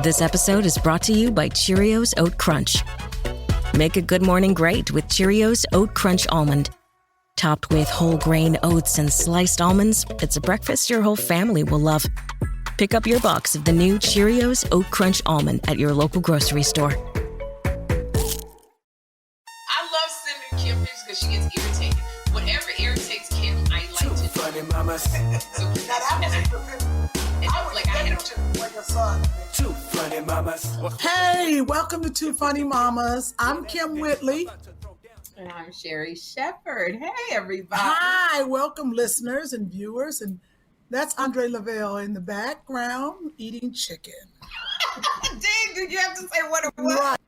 This episode is brought to you by Cheerios Oat Crunch. Make a good morning great with Cheerios Oat Crunch Almond. Topped with whole grain oats and sliced almonds, it's a breakfast your whole family will love. Pick up your box of the new Cheerios Oat Crunch Almond at your local grocery store. I love sending Kim pictures because she gets irritated. Whatever irritates Kim, I like to do. Funny mamas. So now that was like I had like a son. Two funny mamas. Hey, welcome to Two Funny Mamas. I'm Kim Whitley. And I'm Sherry Shepherd. Hey, everybody. Hi, welcome listeners and viewers. And that's Andre Lavelle in the background eating chicken. Dang, did you have to say what it was? Right.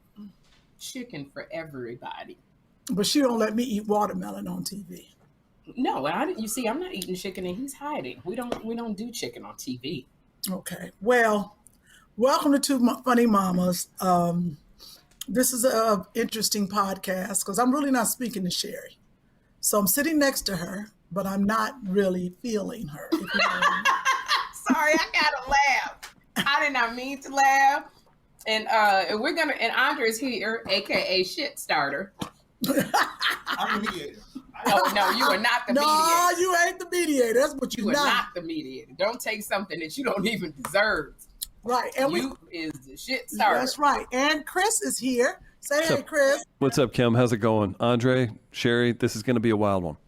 Chicken for everybody. But she don't let me eat watermelon on TV. No, you see, I'm not eating chicken and he's hiding. We don't do chicken on TV. Okay. Well, welcome to Two Funny Mamas. This is an interesting podcast because I'm really not speaking to Sherry. So I'm sitting next to her, but I'm not really feeling her. If you know what I mean. Sorry, I gotta laugh. I did not mean to laugh. And Andre's here, aka shit starter. I'm the mediator. No, you are not the mediator. No, you ain't the mediator. That's what You are not the mediator. Don't take something that you don't even deserve. Right. And you is the shit starter. That's right. And Chris is here. Say hey, Chris. What's up, Kim? How's it going? Andre, Sherry, this is going to be a wild one.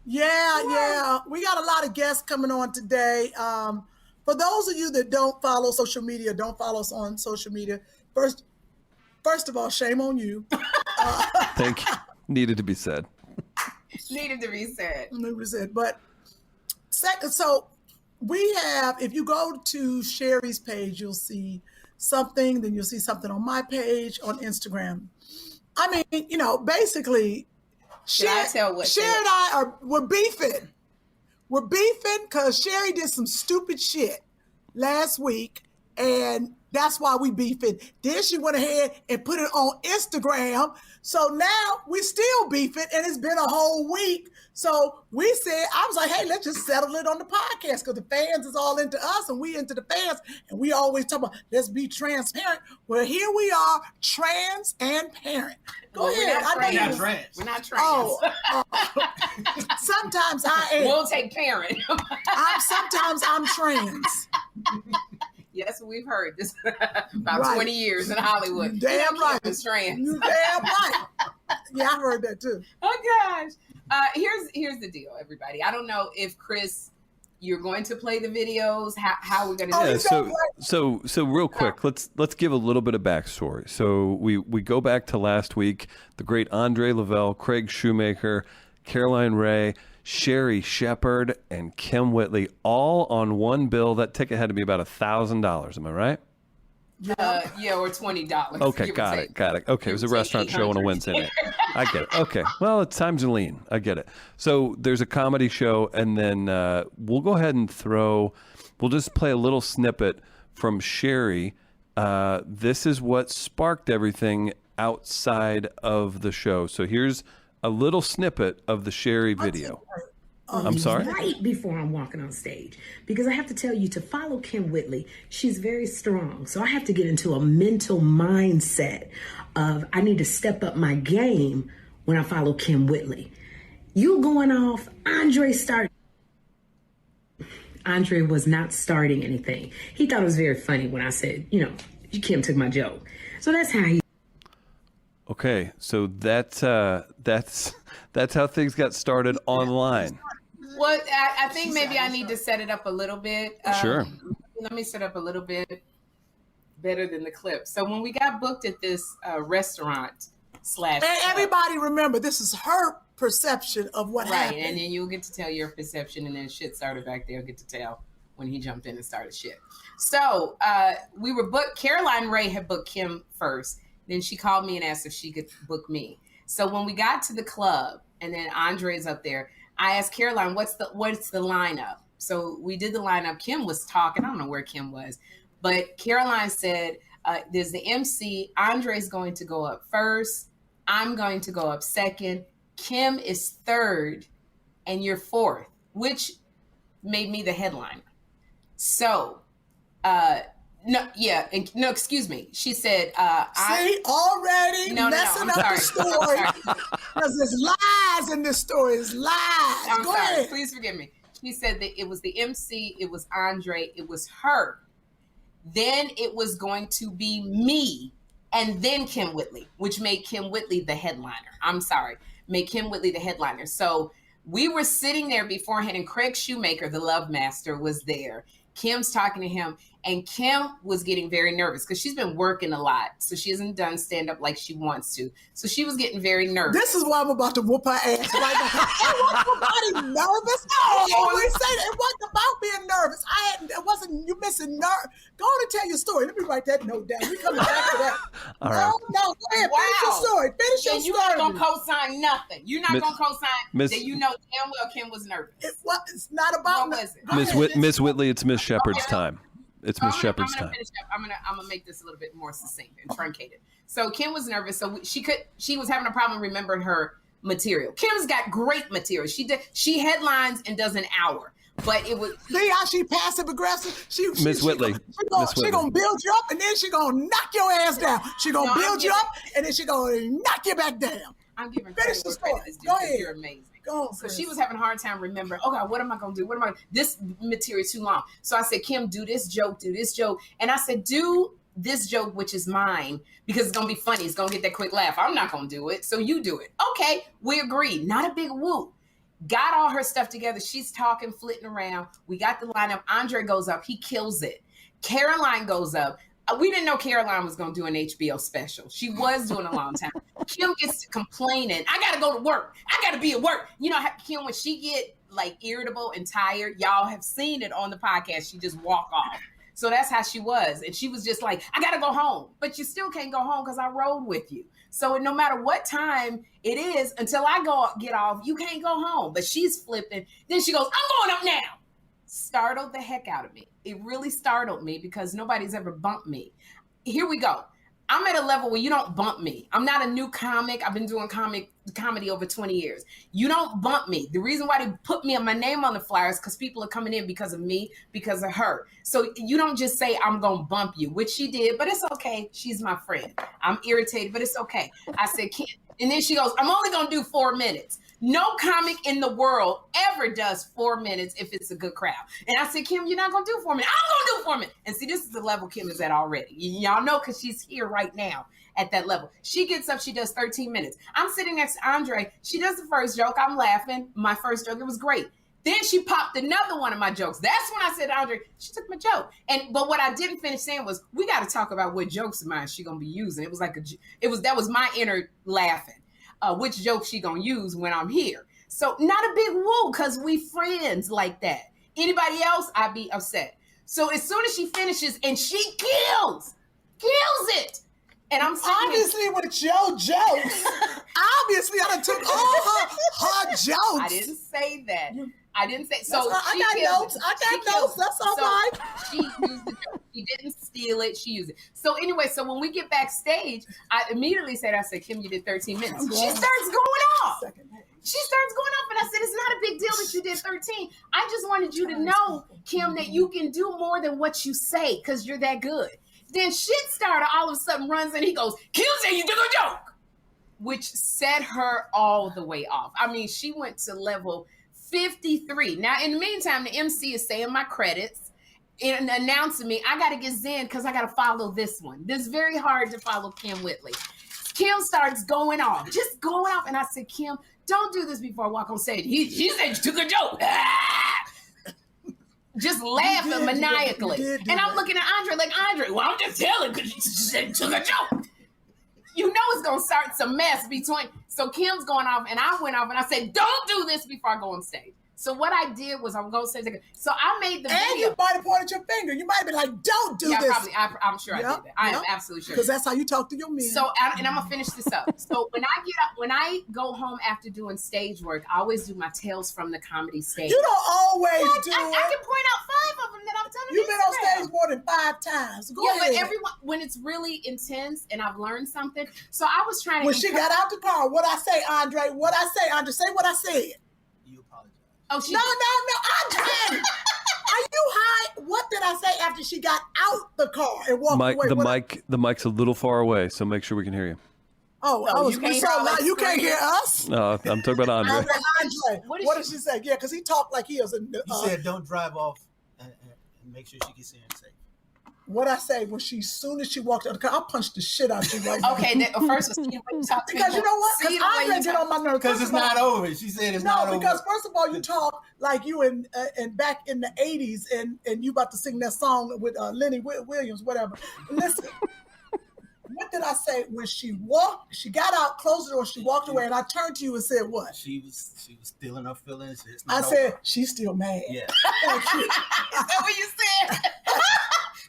Yeah. We got a lot of guests coming on today. For those of you that don't follow social media, don't follow us on social media. First of all, shame on you. Thank you. Needed to be said. Needed to be said. But second, so we have, if you go to Sherry's page, you'll see something, then you'll see something on my page on Instagram. I mean, basically, Sherry and we're beefing. We're beefing because Sherry did some stupid shit last week, and that's why we beefing. Then she went ahead and put it on Instagram. So now we still beefing, and it's been a whole week. So I was like, hey, let's just settle it on the podcast because the fans is all into us and we into the fans. And we always talk about, let's be transparent. Well, here we are, trans and parent. Go ahead. We're not trans. We're not trans. Sometimes I am. We'll take parent. Sometimes I'm trans. Yes, we've heard this about 20 years in Hollywood. You damn right. It's trans. You damn right. Yeah, I heard that too. Oh gosh. Here's the deal, everybody. I don't know if Chris, you're going to play the videos. How we're going to do it? So real quick, let's give a little bit of backstory. So we go back to last week. The great Andre Lavelle, Craig Shoemaker, Caroline Ray, Sherry Shepherd, and Kim Whitley, all on one bill. That ticket had to be about $1,000. Am I right? Yeah, or $20. Okay, got it. Okay, it was a restaurant show on a Wednesday night. I get it. Okay, well, it's times are lean. I get it. So there's a comedy show, and then we'll go ahead and we'll just play a little snippet from Sherry. This is what sparked everything outside of the show. So here's a little snippet of the Sherry video. I'm sorry? Right before I'm walking on stage. Because I have to tell you, to follow Kim Whitley, she's very strong. So I have to get into a mental mindset of I need to step up my game when I follow Kim Whitley. You going off, Andre was not starting anything. He thought it was very funny when I said, Kim took my joke. So that's how he... Okay, so that's how things got started online. Well, I think maybe I need to set it up a little bit. Sure. Let me set up a little bit better than the clip. So when we got booked at this restaurant / And everybody remember, this is her perception of what happened. Right, and then you'll get to tell your perception, and then shit started back there. You'll get to tell when he jumped in and started shit. So we were booked. Caroline Ray had booked Kim first. Then she called me and asked if she could book me. So when we got to the club, and then Andre's up there, I asked Caroline, what's the lineup? So we did the lineup. Kim was talking. I don't know where Kim was. But Caroline said, there's the MC. Andre's going to go up first. I'm going to go up second. Kim is third. And you're fourth, which made me the headliner. So now No, excuse me. She said, already messing up the story. Because there's lies in this story. It's lies. Go ahead. Please forgive me. She said that it was the MC, it was Andre, it was her. Then it was going to be me, and then Kim Whitley, which made Kim Whitley the headliner. Made Kim Whitley the headliner. So we were sitting there beforehand, and Craig Shoemaker, the Love Master, was there. Kim's talking to him, and Kim was getting very nervous because she's been working a lot. So she hasn't done stand-up like she wants to. So she was getting very nervous. This is why I'm about to whoop her ass right now. It wasn't nobody nervous. You always say that. It wasn't about being nervous. It wasn't you missing nerve. Go on and tell your story. Let me write that note down. We coming back to that. All right. No, go ahead. Finish your story. Finish your story. You're not going to co-sign nothing. You're not going to co-sign that you know damn well Kim was nervous. It's not about Miss Whitley, it's Miss Shepard's time. It's Miss Shepard's time. I'm gonna make this a little bit more succinct and truncated. So Kim was nervous, so she was having a problem remembering her material. Kim's got great material. She headlines and does an hour, but it was see how she passive aggressive. Miss Whitley, she gonna build you up and then she gonna knock your ass down. She gonna build you up and then she gonna knock you back down. I'm giving credit where credit is due. You're amazing. So she was having a hard time remembering, okay, what am I going to do? This material is too long. So I said, Kim, do this joke. And I said, do this joke, which is mine, because it's going to be funny. It's going to get that quick laugh. I'm not going to do it. So you do it. Okay, we agreed. Not a big whoop. Got all her stuff together. She's talking, flitting around. We got the lineup. Andre goes up. He kills it. Caroline goes up. We didn't know Caroline was going to do an HBO special. She was doing a long time. Kim gets to complaining. I got to go to work. I got to be at work. You know, Kim, when she get like irritable and tired, y'all have seen it on the podcast. She just walk off. So that's how she was. And she was just like, I got to go home. But you still can't go home because I rode with you. So no matter what time it is, until I get off, you can't go home. But she's flipping. Then she goes, I'm going up now. Startled the heck out of me. It really startled me because nobody's ever bumped me. Here we go. I'm at a level where you don't bump me. I'm not a new comic. I've been doing comedy over 20 years. You don't bump me. The reason why they put my name on the flyers because people are coming in because of me, because of her. So you don't just say, I'm going to bump you, which she did, but it's okay. She's my friend. I'm irritated, but it's okay. I said, Kim. And then she goes, I'm only going to do 4 minutes. No comic in the world ever does 4 minutes if it's a good crowd. And I said, Kim, you're not going to do 4 minutes. I'm going to do 4 minutes. And see, this is the level Kim is at already. Y'all know because she's here right now at that level. She gets up, she does 13 minutes. I'm sitting next to Andre. She does the first joke. I'm laughing. My first joke, it was great. Then she popped another one of my jokes. That's when I said, Andre, she took my joke. But what I didn't finish saying was, we got to talk about what jokes of mine she going to be using. It was like that was my inner laughing. Which joke she gonna use when I'm here. So not a big woo, because we friends like that. Anybody else, I'd be upset. So as soon as she finishes and she kills it. And I'm saying, obviously with your jokes. Obviously, I done took all her jokes. I didn't say that. I didn't say so. I got notes. That's all right. She used the joke. She didn't steal it. She used it. So anyway, so when we get backstage, I immediately said, Kim, you did 13 minutes. She starts going off. And I said, it's not a big deal that you did 13. I just wanted you to know, Kim, that you can do more than what you say because you're that good. Then shit starter all of a sudden runs and he goes, Kim said you did a joke, which set her all the way off. I mean, she went to level 53. Now, in the meantime, the MC is saying my credits and announcing me. I got to get zen because I got to follow this one. This is very hard to follow Kim Whitley. Kim starts going off, just going off. And I said, Kim, don't do this before I walk on stage. He said you took a joke. Just laughing maniacally. And I'm looking at Andre like, Andre, well, I'm just telling because you said you took a joke. You know it's going to start some mess between. So Kim's going off and I went off and I said, don't do this before I go on stage. So what I did was I'm going to say, so I made the video. And you might have pointed your finger. You might have been like, don't do this. Probably, I'm sure I did that. I am absolutely sure. Because that's how you talk to your men. So, and I'm going to finish this up. So when I go home after doing stage work, I always do my Tales from the Comedy stage. You don't always do it. I can point out 5 of them that I've done on You've been on Instagram. stage more than 5 times. Go ahead. But everyone, when it's really intense and I've learned something. So I was trying to. When she got out the car, what I say, Andre, say what I said. You apologize. Oh, No, Andre. I you high? What did I say after she got out the car and walked away? The mic's a little far away, so make sure we can hear you. Oh, So I was you can't so hear loud. us You can't screaming? hear us? No, I'm talking about Andre. Andre. What What did did she say? Yeah, because he talked like he was a. He said, "Don't drive off and make sure she gets in safe." What I say when soon as she walked out the car, I punched the shit out of you right now. Okay, first, see the way you talk to Because you people. know what? See Because the way Andre you get talk. on my nerves. Because First it's of all- not over. She said it's not No, over. because first of all, you talk like you in back in the 80s and you about to sing that song with Lenny Williams, whatever. Listen, what did I say when she got out, closed the door, she walked away, and I turned to you and said what? She was still in her feelings. It's I not said, over. she's still mad. Yeah. Thank you. Is that what you said?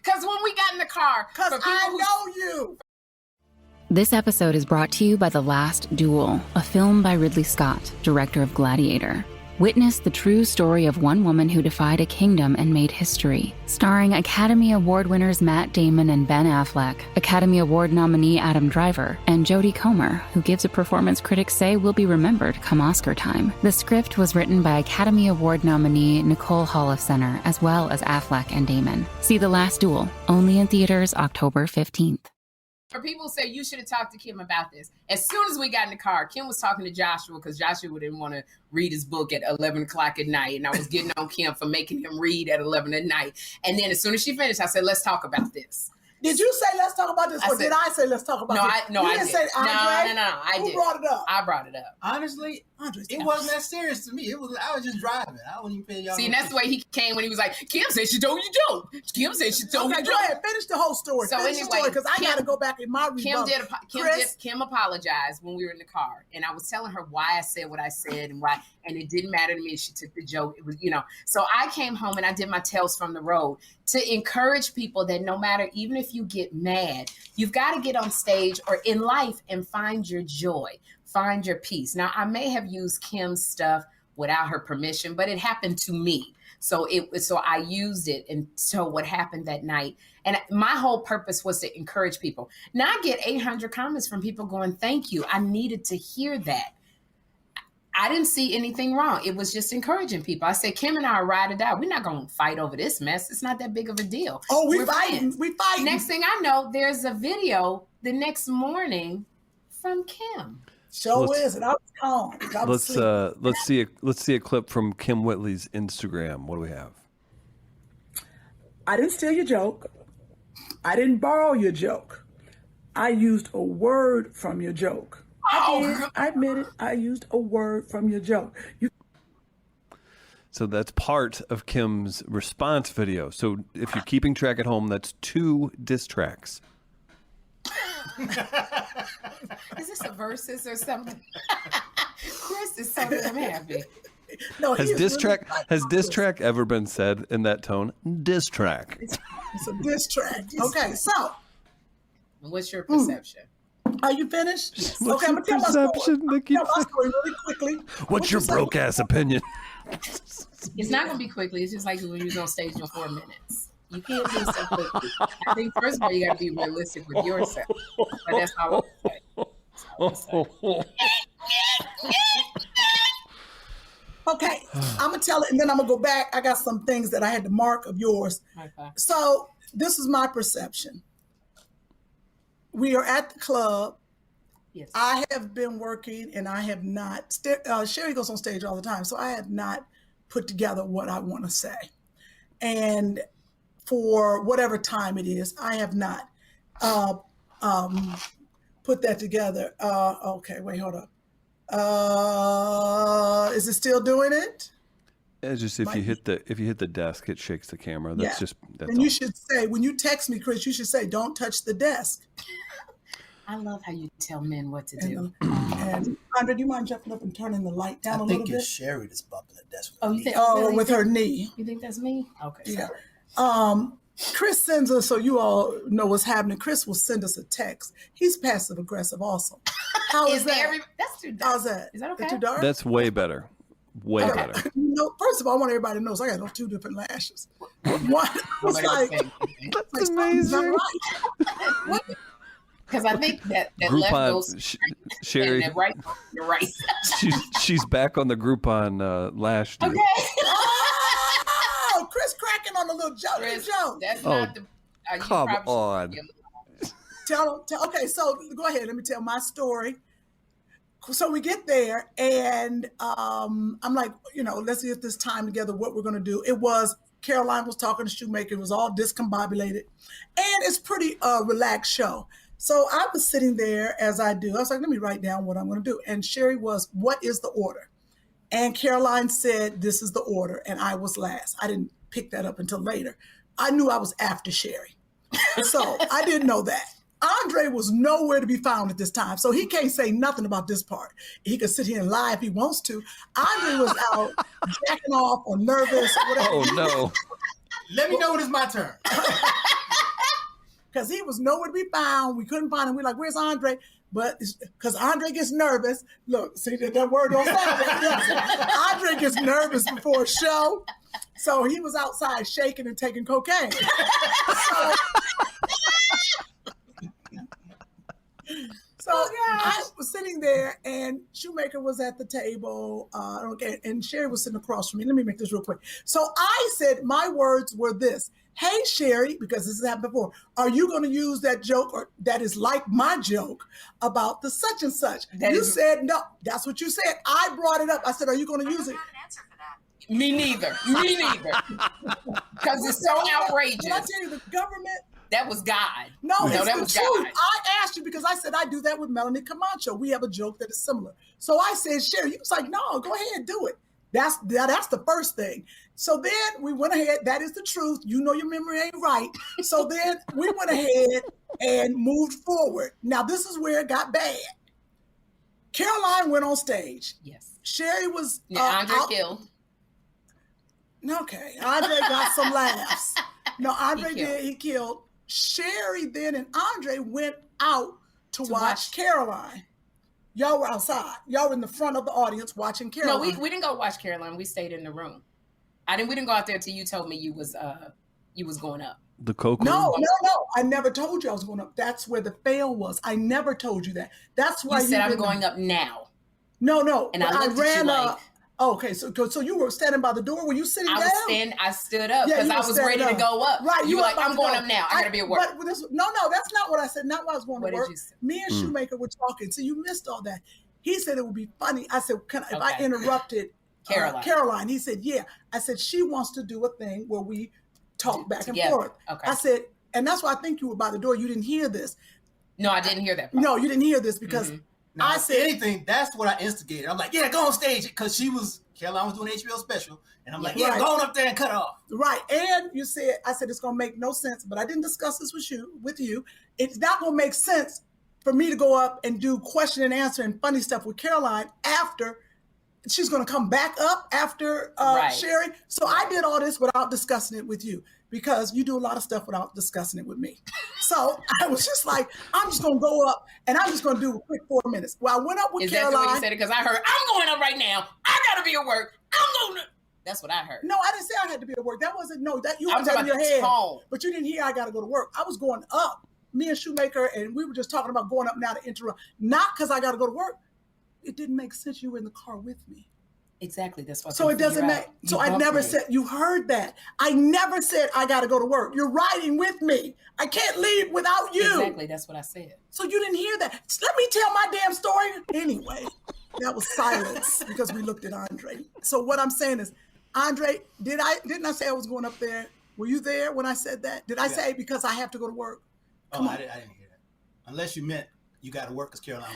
Because when we got in the car, Because for people I who know you. This episode is brought to you by The Last Duel, a film by Ridley Scott, director of Gladiator. Witness the true story of one woman who defied a kingdom and made history. Starring Academy Award winners Matt Damon and Ben Affleck, Academy Award nominee Adam Driver, and Jodie Comer, who gives a performance critics say will be remembered come Oscar time. The script was written by Academy Award nominee Nicole Holofcener, as well as Affleck and Damon. See The Last Duel, only in theaters October 15th. For people who say you should have talked to Kim about this. As soon as we got in the car, Kim was talking to Joshua because Joshua didn't want to read his book at 11 o'clock at night. And I was getting on Kim for making him read at 11 at night. And then as soon as she finished, I said, let's talk about this. Did you say let's talk about this, or did I say let's talk about this? I You didn't did. say Andre? No, I did. Who brought it up? I brought it up. Honestly, it wasn't that serious to me. I was just driving. I wasn't even paying y'all. See, and that's the way he came when he was like, Kim said she told you don't. Kim said she told Okay, you go don't. ahead. Finish the whole story. So Finish the anyway, story, because I Kim- got to go back in my rebuttal. Kim apologized when we were in the car, and I was telling her why I said what I said and why, and it didn't matter to me. She took the joke. It was, So I came home and I did my Tales from the Road to encourage people that no matter, even if you get mad, you've got to get on stage or in life and find your joy, find your peace. Now, I may have used Kim's stuff without her permission, but it happened to me. So I used it. And so what happened that night, and my whole purpose was to encourage people. Now I get 800 comments from people going, thank you. I needed to hear that. I didn't see anything wrong. It was just encouraging people. I said, Kim and I are ride or die. We're not going to fight over this mess. It's not that big of a deal. Oh, We're fighting. friends. We fighting. Next thing I know, there's a video the next morning from Kim. Is it? I was calm. I was sleeping. Let's see a clip from Kim Whitley's Instagram. What do we have? I didn't steal your joke. I didn't borrow your joke. I used a word from your joke. I admit it. I used a word from your joke. So that's part of Kim's response video. So if you're keeping track at home, that's 2 diss tracks. Is this a versus or something? Chris is so damn happy. No, Has diss track ever been said in that tone? Diss track. It's a diss track. Okay, so What's your perception? are you finished? What's Okay, I'm your gonna tell my story. perception, Nikki? Tell my story really quickly. What's your broke ass opinion? It's not going to be quickly. It's just like when you was on stage in 4 minutes. You can't do so quickly. I think first of all, you got to be realistic with yourself. But that's all I'm saying. Okay, I'm gonna tell it, and then I'm gonna go back. I got some things that I had to mark of yours. Okay. So this is my perception. We are at the club. Yes. I have been working, and I have not. Sherry goes on stage all the time, so I have not put together what I want to say. And for whatever time it is, I have not put that together. Okay, wait, hold up. Is it still doing it? It's just if you hit the desk, it shakes the camera. That's And you should say, when you text me, Chris, you should say, "Don't touch the desk." I love how you tell men what to do. And Andre, do you mind jumping up and turning the light down a little bit? I think it's Sherry that's bumping the desk. Oh, you think? Oh, with her knee. You think that's me? Okay. Yeah. Sorry. Chris sends us, so you all know what's happening. Chris will send us a text. He's passive aggressive also. How is that? That's too dark. How's that? Is that okay? Too dark? That's way better. Way better. First of all, I want everybody to know, so I got those 2 different lashes. One was like, That's amazing. Because I think that Groupon, left goes Sherry. and right, you're right. she's back on the Groupon lash. Dude. Okay. oh, Chris cracking little joke. That's not the. Come on. Okay, so go ahead. Let me tell my story. So we get there, and I'm like, let's get this time together, what we're going to do. It was, Caroline was talking to Shoemaker. It was all discombobulated. And it's pretty relaxed show. So I was sitting there, as I do. I was like, let me write down what I'm going to do. And Sherry was, what is the order? And Caroline said, this is the order. And I was last. I didn't pick that up until later. I knew I was after Sherry. So I didn't know that. Andre was nowhere to be found at this time, so he can't say nothing about this part. He could sit here and lie if he wants to. Andre was out jacking off or nervous or whatever. Oh, no. Let me know when it's my turn. Because he was nowhere to be found. We couldn't find him. We're like, where's Andre? But because Andre gets nervous. Look, see, that word don't sound right. Andre gets nervous before a show. So he was outside shaking and taking cocaine. So I was sitting there, and Shoemaker was at the table, and Sherry was sitting across from me. Let me make this real quick. So I said, my words were this: hey, Sherry, because this has happened before, are you going to use that joke or that is like my joke about the such and such? You said no. That's what you said. I brought it up. I said, are you going to use it? Me neither. Because it's so outrageous. Did I tell you the government? That was God. No, that it's was the truth. God. I asked you because I said I do that with Melanie Camacho. We have a joke that is similar. So I said, Sherry, you was like, no, go ahead and do it. That's the first thing. So then we went ahead. That is the truth. You know your memory ain't right. So then we went ahead and moved forward. Now this is where it got bad. Caroline went on stage. Yes. Sherry was Andre killed. Okay. Andre got some laughs. No, Andre did. He killed. Sherry then and Andre went out to watch Caroline. Y'all were outside. Y'all were in the front of the audience watching Caroline. No, we didn't go watch Caroline. We stayed in the room. We didn't go out there till you told me you was going up. The coke. No. I never told you I was going up. That's where the fail was. I never told you that. That's why you said I'm going up now. No. And I ran up. Okay, so you were standing by the door. Were you sitting down? I stood up because I was ready to go up. Right. You were like, I'm going up now. I gotta be at work. No, that's not what I said. Not why I was going to work. Did you say? Me and Shoemaker were talking, so you missed all that. He said it would be funny. I said, if I interrupted Caroline, he said, yeah. I said, she wants to do a thing where we talk back and forth. Okay. I said, and that's why I think you were by the door. You didn't hear this. No, I didn't hear that part. No, you didn't hear this because I said anything. That's what I instigated. I'm like, yeah, go on stage because Caroline was doing HBO special, and I'm like, yeah, go on up there and cut off. Right, and you said, I said it's gonna make no sense, but I didn't discuss this with you. It's not gonna make sense for me to go up and do question and answer and funny stuff with Caroline after she's gonna come back up after Sherry. So I did all this without discussing it with you because you do a lot of stuff without discussing it with me. So I was just like, I'm just gonna go up and I'm just gonna do a quick 4 minutes. Well, I went up with Caroline. Is that the way you said it? Because I heard, I'm going up right now. I gotta be at work. That's what I heard. No, I didn't say I had to be at work. That wasn't, that you had that in your head. But you didn't hear I gotta go to work. I was going up. Me and Shoemaker, and we were just talking about going up now to interrupt. Not because I gotta go to work. It didn't make sense. You were in the car with me. Exactly. That's what. So it doesn't make. So I never said. You heard that. I never said I got to go to work. You're riding with me. I can't leave without you. Exactly. That's what I said. So you didn't hear that. Let me tell my damn story anyway. That was silence because we looked at Andre. So what I'm saying is, Andre, didn't I say I was going up there? Were you there when I said that? Did I say because I have to go to work? I didn't hear that. Unless you meant you got to work because Caroline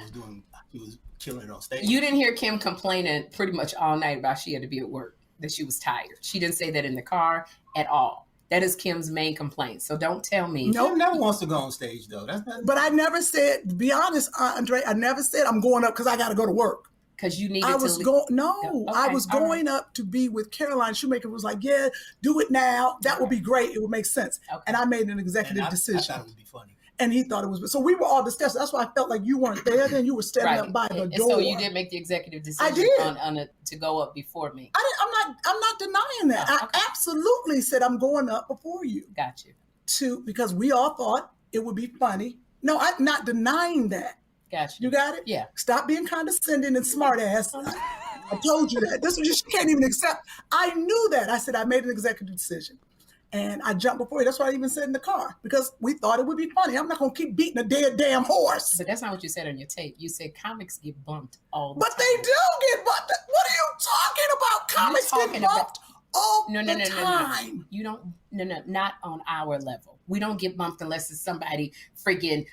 was killing it on stage. You didn't hear Kim complaining pretty much all night about she had to be at work, that she was tired. She didn't say that in the car at all. That is Kim's main complaint. So don't tell me. No, Kim never wants to go on stage though. That's not. But I never said, to be honest, Andre, I never said I'm going up because I got to go to work. Because you needed I was going up to be with Caroline. Shoemaker was like, yeah, do it now. That would be great. It would make sense. Okay. And I made an executive decision. I thought it would be funny. And he thought it was. So we were all discussing. That's why I felt like you weren't there. Then you were standing up by the door. So you did make the executive decision. I did. To go up before me. I'm not denying that. Oh, okay. I absolutely said I'm going up before you. Got you. Because we all thought it would be funny. No, I'm not denying that. Got you. You got it? Yeah. Stop being condescending and smart ass. I told you that. This was just, you can't even accept. I knew that. I said I made an executive decision. And I jumped before you. That's why I even said in the car, because we thought it would be funny. I'm not going to keep beating a dead damn horse. But that's not what you said on your tape. You said comics get bumped all the time. But they do get bumped. What are you talking about? Comics get bumped all the time. No. You don't, not on our level. We don't get bumped unless it's somebody freaking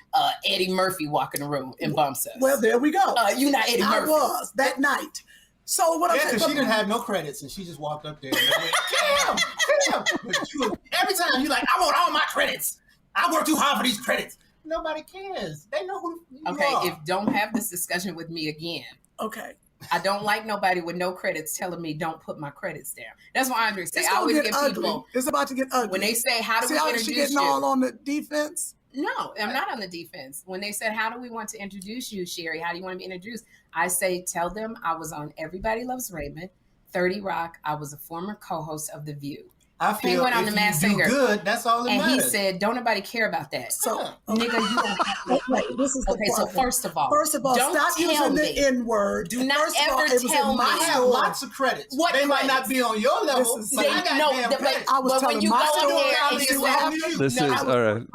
Eddie Murphy walking the room and bumps us. Well, there we go. You're not Eddie Murphy. I was that night. So what I'm saying, she didn't have no credits, and she just walked up there and went, Kim. But every time you're like, I want all my credits. I worked too hard for these credits. Nobody cares. They know who you are. If don't have this discussion with me again. Okay. I don't like nobody with no credits telling me don't put my credits down. That's what Andre say. I always get people. It's about to get ugly. When they say, how do we introduce you? She getting all on the defense? No, I'm not on the defense. When they said, how do we want to introduce you, Sherry? How do you want to be introduced? I say, tell them I was on Everybody Loves Raymond, 30 Rock. I was a former co-host of The View. I feel on the Masked Singer. Good, that's all that matters. And he said, don't nobody care about that. So, nigga, you don't have to. This is okay, so first of all, don't stop using the N-word. Do not ever tell me. I have lots of credits. What they might not be on your level, but I got damn credits. I was telling my story. This is, all right,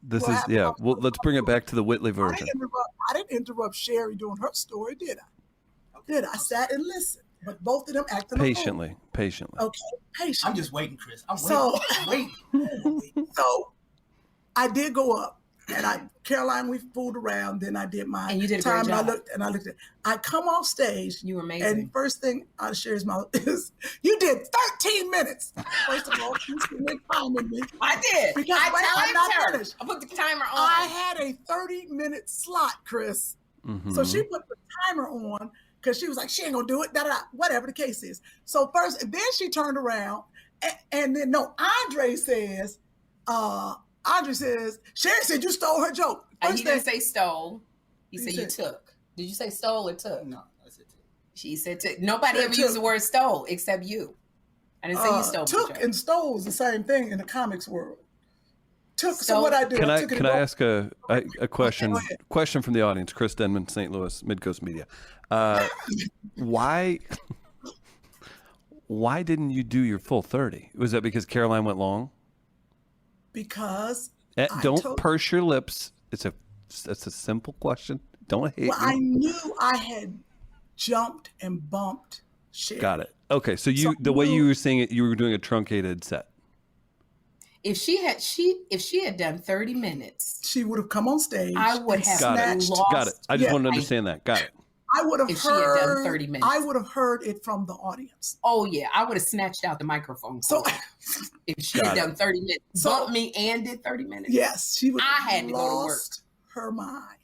this is, yeah. Well, let's bring it back to the Whitley version. I didn't interrupt Sherry doing her story, did I? I sat and listened. But both of them acting patiently. Okay, patiently. I'm just waiting, Chris. I'm waiting. So I did go up, and Caroline, we fooled around. Then I did my and you did a time. Great job. And I looked at. I come off stage. You were amazing. And first thing out of Sherry's mouth is, "You did 13 minutes." First of all, you make time with me. I did. Because I'm not finished. I put the timer on. I had a 30-minute slot, Chris. Mm-hmm. So she put the timer on. Because she was like, she ain't gonna do it, whatever the case is. So first, then she turned around, and then Andre says, Sherry said you stole her joke. He didn't say stole. He said you took. Did you say stole or took? No, I said took. She said took. Nobody ever used the word stole except you. I didn't say you stole. Took and stole is the same thing in the comics world. So what I do? Can I ask a question? Okay, question from the audience. Chris Denman, St. Louis, Midcoast Media. Why didn't you do your full 30? Was that because Caroline went long? Because don't purse your lips. That's a simple question. Don't hate me. I knew I had jumped and bumped Sherry. Got it. Okay, so the way you were saying it, you were doing a truncated set. If she had done 30 minutes, she would have come on stage. I would have lost. Got it. I just wanted to understand that. Got it. I would have if she had done 30 minutes. I would have heard it from the audience. Oh yeah, I would have snatched out the microphone. So if she had done 30 minutes, bumped me and did 30 minutes. Yes, she would. I had to go to work. Her mind.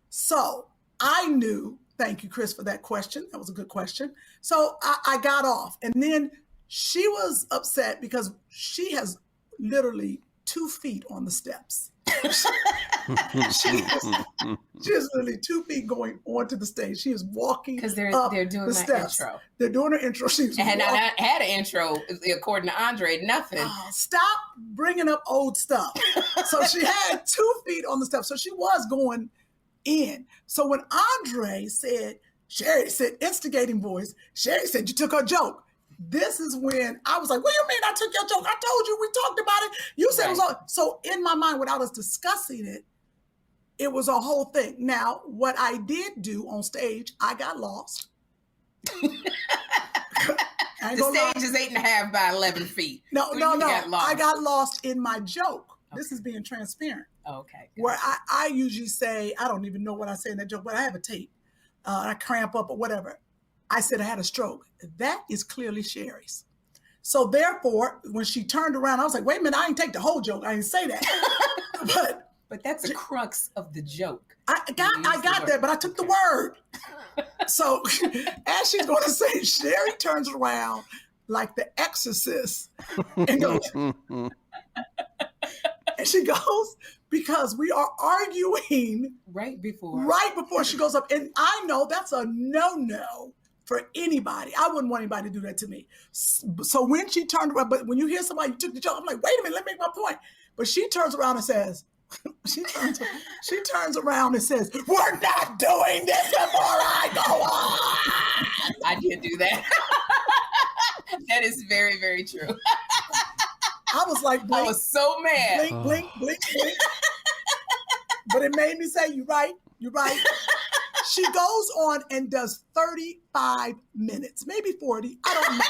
So I knew. Thank you, Chris, for that question. That was a good question. So I got off, and then she was upset because she has literally 2 feet on the steps. She is literally 2 feet going onto the stage. She is walking because they're doing the steps. Intro. They're doing her intro. And I had an intro according to Andre. Nothing. Stop bringing up old stuff. So she had 2 feet on the steps. So she was going in. So when Andre said, Sherry said, instigating voice, Sherry said, you took her joke. This is when I was like, what do you mean I took your joke? I told you, we talked about it. You said it was all. So in my mind, without us discussing it, it was a whole thing. Now, what I did do on stage, I got lost. The stage is 8.5 by 11 feet. No. I got lost in my joke. Okay. This is being transparent. Okay. Where I usually say, I don't even know what I say in that joke, but I have a tape. I cramp up or whatever. I said I had a stroke. That is clearly Sherry's. So therefore, when she turned around, I was like, wait a minute, I didn't take the whole joke. I didn't say that. But that's the crux of the joke. I got that, but I took the word. So as she's going to say, Sherry turns around like the Exorcist and goes, and she goes, because we are arguing right before she goes up. And I know that's a no-no for anybody. I wouldn't want anybody to do that to me. So when she turned around, but when you hear somebody, you took the joke, I'm like, wait a minute, let me make my point. But she turns around and says, she turns around and says, we're not doing this before I go on. I did do that. That is very, very true. I was like, blink, I was so mad. blink, blink, blink, blink. But it made me say, you're right. She goes on and does 35 minutes, maybe 40. I don't know.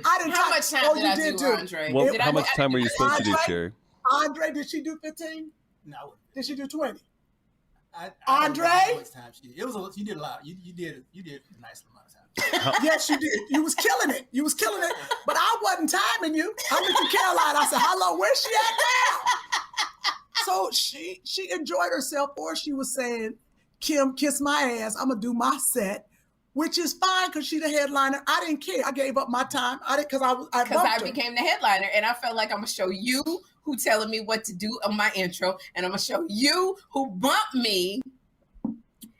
I didn't. How much time did I do, Andre? Well, how much time were you supposed to do, Sherry? Andre, did she do 15? No. Did she do 20? Andre? It was you did a lot. You did a nice amount of time. Yes, you did. You was killing it. But I wasn't timing you. I looked at Caroline. I said, hello, where's she at now? So she enjoyed herself, or she was saying, Kim, kiss my ass. I'm going to do my set, which is fine because she's the headliner. I didn't care. I gave up my time. I didn't because I became the headliner, and I felt like I'm going to show you who telling me what to do on my intro, and I'm going to show you who bumped me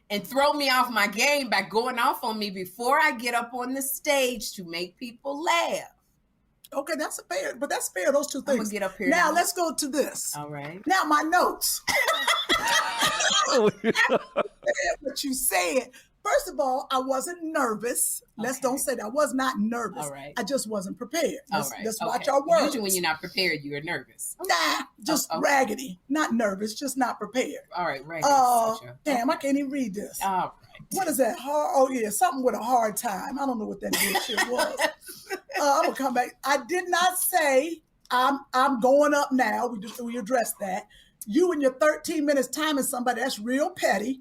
and throw me off my game by going off on me before I get up on the stage to make people laugh. Okay, that's fair, but that's fair, those two things. I'm going to get up here now. Let's go to this. All right. Now, my notes. What you said. First of all, I wasn't nervous. Let's don't say that. I was not nervous. All right. I just wasn't prepared. Let's watch Okay. our words. Usually when you're not prepared, you're nervous. Nah, just raggedy. Not nervous, just not prepared. All right, raggedy. Damn, I can't even read this. All right. What is that? Oh, yeah, something with a hard time. I don't know what that shit was. I'm going to come back. I did not say I'm going up now. We addressed that. You and your 13 minutes timing somebody, that's real petty.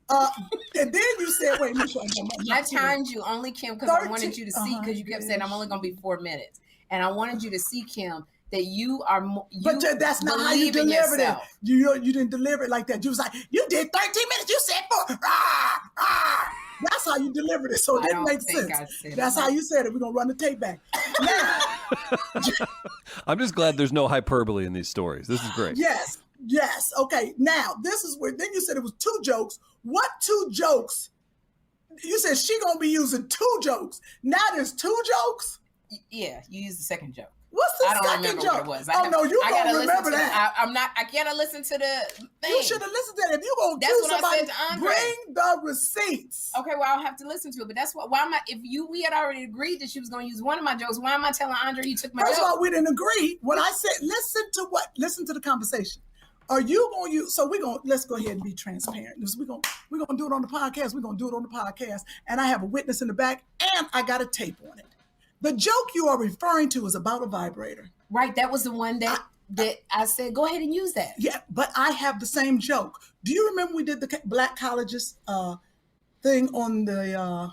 And then you said, wait, make sure I timed you only, Kim, because I wanted you to see, because you kept saying I'm only going to be 4 minutes. And I wanted you to see, Kim, that you are but that's not how you delivered it. You didn't deliver it like that. You was like, you did 13 minutes, you said 4. That's how you delivered it. So it didn't make sense. That's how you said it. We're going to run the tape back. Now, I'm just glad there's no hyperbole in these stories. This is great. Yes. Okay. Now, this is where, then you said it was 2 jokes. What 2 jokes? You said she going to be using 2 jokes. Now there's 2 jokes? Yeah, you used the second joke. What's the second joke? What it was. You gonna remember that. I gotta listen to the thing. You should have listened to that. If you gonna do somebody, bring the receipts. Okay, well I'll have to listen to it. But that's why am I? We had already agreed that she was gonna use one of my jokes. Why am I telling Andre you took my joke? First of all, we didn't agree. When I said listen to the conversation. Are you gonna use? So let's go ahead and be transparent. We're gonna do it on the podcast. And I have a witness in the back, and I got a tape on it. The joke you are referring to is about a vibrator. Right. That was the one that I said, go ahead and use that. Yeah, but I have the same joke. Do you remember we did the Black Colleges thing on the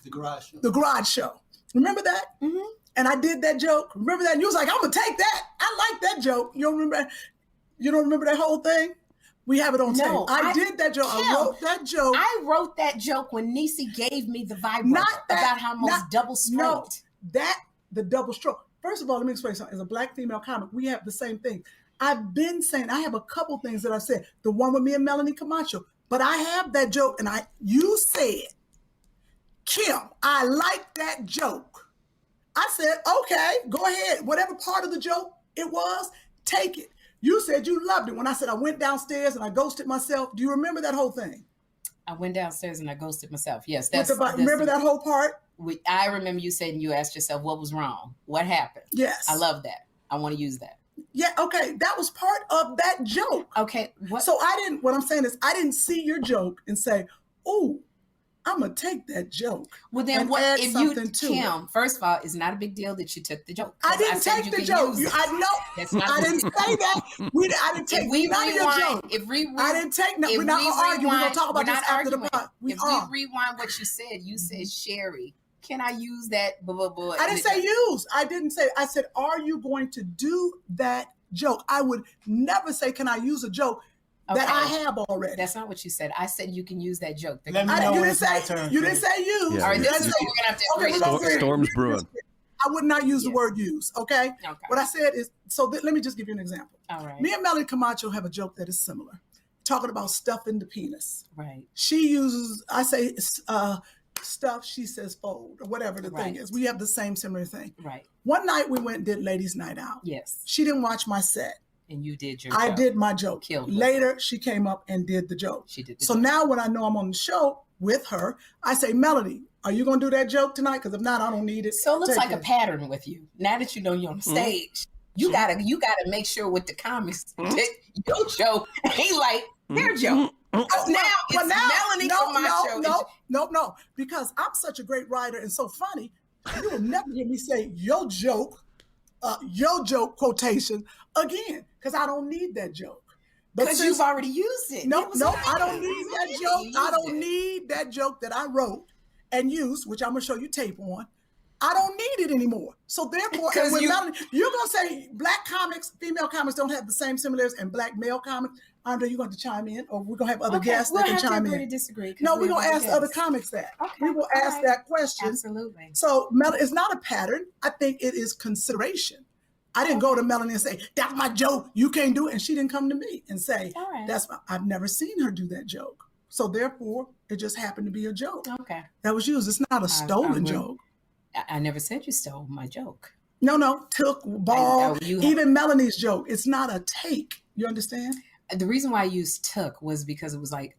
garage show? The garage show. Remember that? Mm-hmm. And I did that joke. Remember that? And you was like, I'm going to take that. I like that joke. You don't remember that whole thing? We have it on tape. I did that joke. I wrote that joke. I wrote that joke when Niecy gave me the vibrator about how most double stroked. The double stroke. First of all, let me explain something. As a Black female comic, we have the same thing. I've been saying, I have a couple things that I said. The one with me and Melanie Camacho. But I have that joke, and you said, Kim, I like that joke. I said, okay, go ahead. Whatever part of the joke it was, take it. You said you loved it when I said I went downstairs and I ghosted myself. Do you remember that whole thing? I went downstairs and I ghosted myself. Yes. Remember that whole part? I remember you saying you asked yourself, what was wrong? What happened? Yes. I love that. I want to use that. Yeah, okay. That was part of that joke. Okay. What I'm saying is I didn't see your joke and say, oh, I'm going to take that joke. Well, then what if you, Kim, first of all, it's not a big deal that you took the joke. I didn't take the joke. I know. I didn't say that. I didn't take none of your joke. I didn't take none. We're not going to argue. We're going to talk about this after the pod. We rewind what you said, you said, Sherry, can I use that? Blah, blah, blah. I didn't say use. I didn't say. I said, are you going to do that joke? I would never say, can I use a joke that I have already? That's not what you said. I said you can use that joke. Let me know when it's my turn. You didn't say use. Yeah, all right, this is what we're going to have to Storm's brewing. I would not use the word use, okay? What I said is, let me just give you an example. All right. Me and Melanie Camacho have a joke that is similar, talking about stuff in the penis. Right. She uses, I say stuff, she says fold, or whatever the thing is. We have the similar thing. Right. One night we went and did Ladies' Night Out. Yes. She didn't watch my set. And you did your I joke. did my joke. Later, she came up and did the joke. She did the joke. Now when I know I'm on the show with her, I say, Melody, are you going to do that joke tonight? Because if not, I don't need it. So it looks like a pattern with you. Now that you know you're on the stage, You gotta make sure with the comics that your joke ain't like their joke. Now it's Melanie from my show. No, because I'm such a great writer and so funny, you will never hear me say your joke quotation again, because I don't need that joke. Because you've already used it. No, I don't need that joke. I don't need that joke that I wrote and used, which I'm going to show you tape on. I don't need it anymore. So therefore, you're going to say black comics, female comics don't have the same similarities and black male comics. Andre, you're going to chime in, or we're going to have other guests that can chime in. Disagree. No, we're going to ask other comics that. Okay. We will ask that question. Absolutely. So it's not a pattern. I think it is consideration. I didn't go to Melanie and say, that's my joke, you can't do it. And she didn't come to me and say, I've never seen her do that joke. So therefore, it just happened to be a joke. Okay. That was used. It's not a stolen joke. I never said you stole my joke. No, took, ball, even Melanie's joke. It's not a take. You understand? The reason why I used took was because it was like,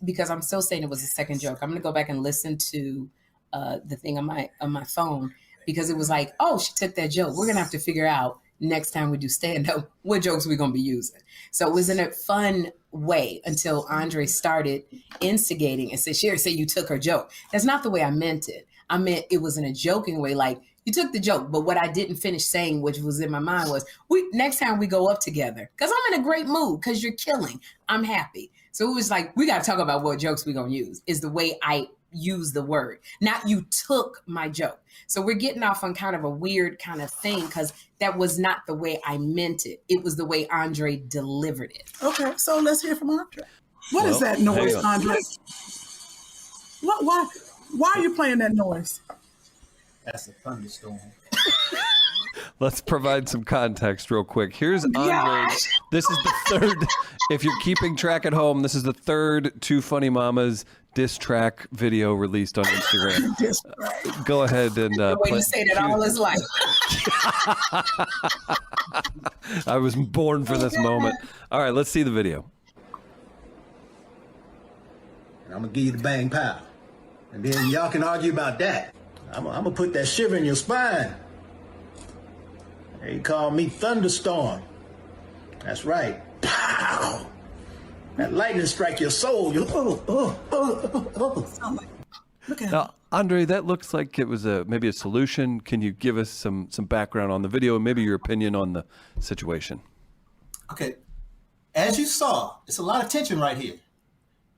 because I'm still saying it was a second joke. I'm going to go back and listen to the thing on my phone. Because it was like, she took that joke. We're going to have to figure out next time we do stand-up, what jokes we're going to be using. So it was in a fun way until Andre started instigating and said, Sherry, say you took her joke. That's not the way I meant it. I meant it was in a joking way, like you took the joke. But what I didn't finish saying, which was in my mind, was next time we go up together, because I'm in a great mood, because you're killing. I'm happy. So it was like, we got to talk about what jokes we're going to use, is the way I use the word, not you took my joke. So we're getting off on kind of a weird kind of thing, because that was not the way I meant it. It was the way Andre delivered it. Okay, so let's hear from Andre. What is that noise, Andre? Why are you playing that noise? That's a thunderstorm. Let's provide some context real quick. Here's Andre. This is the third, if you're keeping track at home, this is the third Two Funny Mamas diss track video released on Instagram. Go ahead and the way you say that all his life. I was born for this moment. All right, let's see the video. And I'm gonna give you the bang pow, and then y'all can argue about that. I'm gonna put that shiver in your spine. They call me Thunderstorm. That's right. Pow! That lightning strike your soul. Look at now, Andre, that looks like it was maybe a solution. Can you give us some background on the video and maybe your opinion on the situation? Okay. As you saw, it's a lot of tension right here.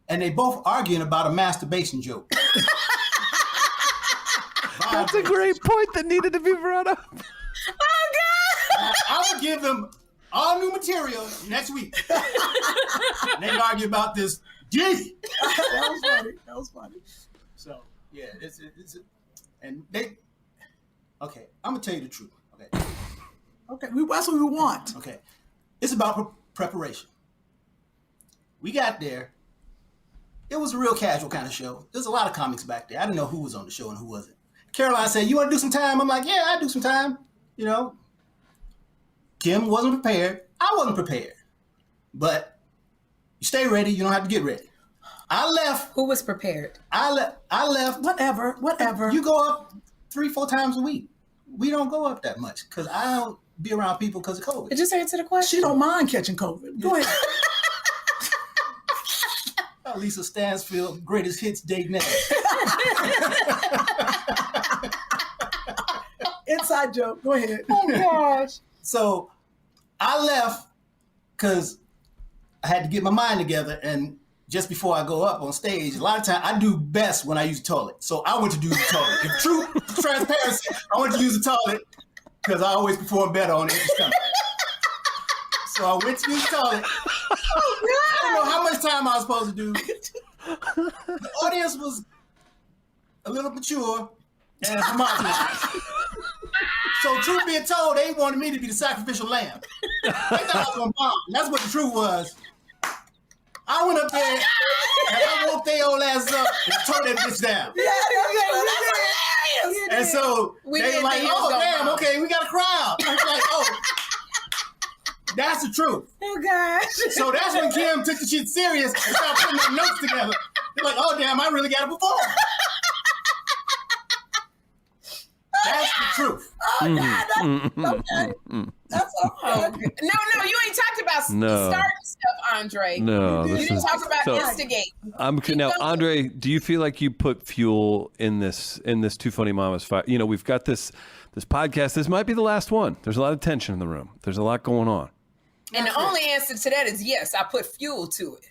And they both arguing about a masturbation joke. That's a great point that needed to be brought up. Oh, God! I will give them all new material next week. And they argue about this. Gee! That was funny. So, yeah, it's and they, okay, I'm going to tell you the truth. Okay, that's what we want. Okay, it's about preparation. We got there. It was a real casual kind of show. There's a lot of comics back there. I didn't know who was on the show and who wasn't. Caroline said, you want to do some time? I'm like, yeah, I'll do some time. You know, Kim wasn't prepared. I wasn't prepared. But you stay ready. You don't have to get ready. I left. Who was prepared? I left. Whatever. You go up 3-4 times a week. We don't go up that much because I don't be around people because of COVID. Just answer the question. She don't mind catching COVID. Go ahead. Lisa Stansfield, greatest hits date now. Inside joke. Go ahead. Oh, gosh. So I left because I had to get my mind together. And just before I go up on stage, a lot of times I do best when I use the toilet. So I went to use the toilet. In true transparency, I went to use the toilet because I always perform better on the empty stomach. So I went to use the toilet. I didn't know how much time I was supposed to do. The audience was a little mature and homogenous. So truth being told, they wanted me to be the sacrificial lamb. They thought I was going to bomb. That's what the truth was. I went up there and I woke their old ass up and tore that bitch down. That's hilarious. And so they were like, oh, damn, okay, we got a crowd. I was like, oh. That's the truth. Oh, gosh. So that's when Kim took the shit serious and started putting their notes together. They're like, oh, damn, I really got to perform. That's the truth. Oh, God, that's okay. No, you ain't talked about starting stuff, Andre. No, you didn't talk about instigate. Now, Andre, do you feel like you put fuel in this Two Funny Mamas fire? You know, we've got this podcast. This might be the last one. There's a lot of tension in the room. There's a lot going on. And the only answer to that is yes, I put fuel to it.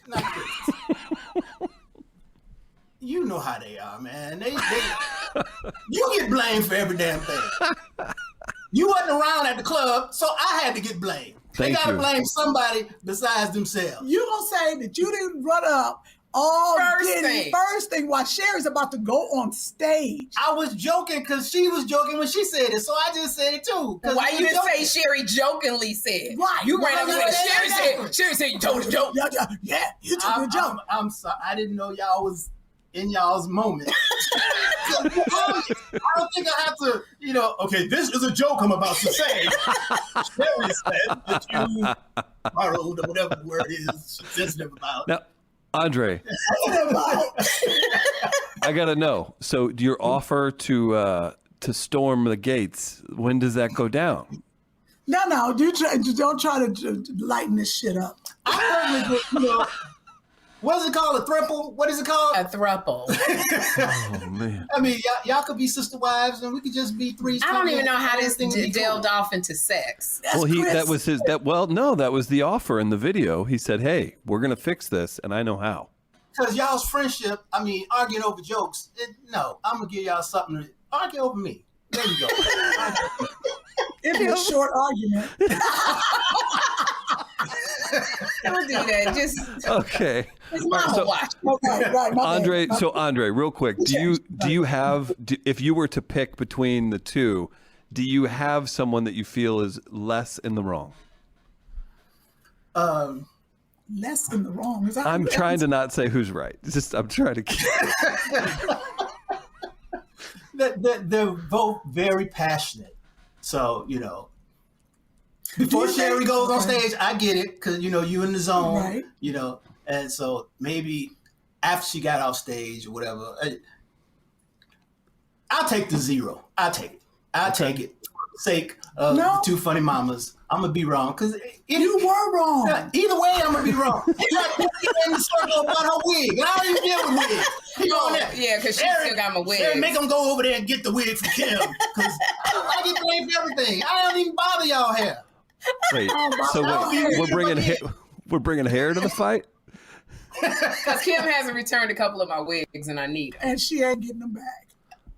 You know how they are, man. They you get blamed for every damn thing. You wasn't around at the club, so I had to get blamed. They got to blame somebody besides themselves. You gonna say that you didn't run up first thing while Sherry's about to go on stage? I was joking because she was joking when she said it, so I just said it too. Why you didn't say Sherry jokingly said? Right. You ran up and said Sherry said you told a joke. Yeah, you took a joke. I'm sorry. I didn't know y'all was in y'all's moment. I don't think I have to, okay, this is a joke I'm about to say. Sherry said that you borrowed or whatever the word is she's sensitive about. Now, Andre, I gotta know. So your offer to storm the gates, when does that go down? No, don't try to lighten this shit up. I heard what is it called? A thruple? What is it called? A thruple. Oh, man. I mean, y'all could be sister wives, and we could just be threes. I don't even know how this delved off into sex. That's Chris. That was his. That was the offer in the video. He said, "Hey, we're gonna fix this, and I know how." Because y'all's friendship, arguing over jokes. No, I'm gonna give y'all something to argue over me. There you go. It'd be a short argument. Don't do that. Just okay. It's mama watch. Okay, right, Andre, Andre, real quick, do you have if you were to pick between the two, do you have someone that you feel is less in the wrong? Less in the wrong. I'm trying to not say who's right. I'm trying to keep. They're both very passionate. So, before Sherry goes on stage, I get it because, you in the zone, right. And so maybe after she got off stage or whatever, I'll take the 0. I'll take it. I'll take it for the sake of the Two Funny Mamas. I'm going to be wrong because you were wrong. Either way, I'm going to be wrong. It's like putting in the circle about her wig. And I don't even deal with wigs. Yeah, because she still got my wig. Make them go over there and get the wig from Kim because I get blamed for everything. I don't even bother y'all hair. Wait, we're bringing hair to the fight? Because Kim hasn't returned a couple of my wigs and I need them. And she ain't getting them back.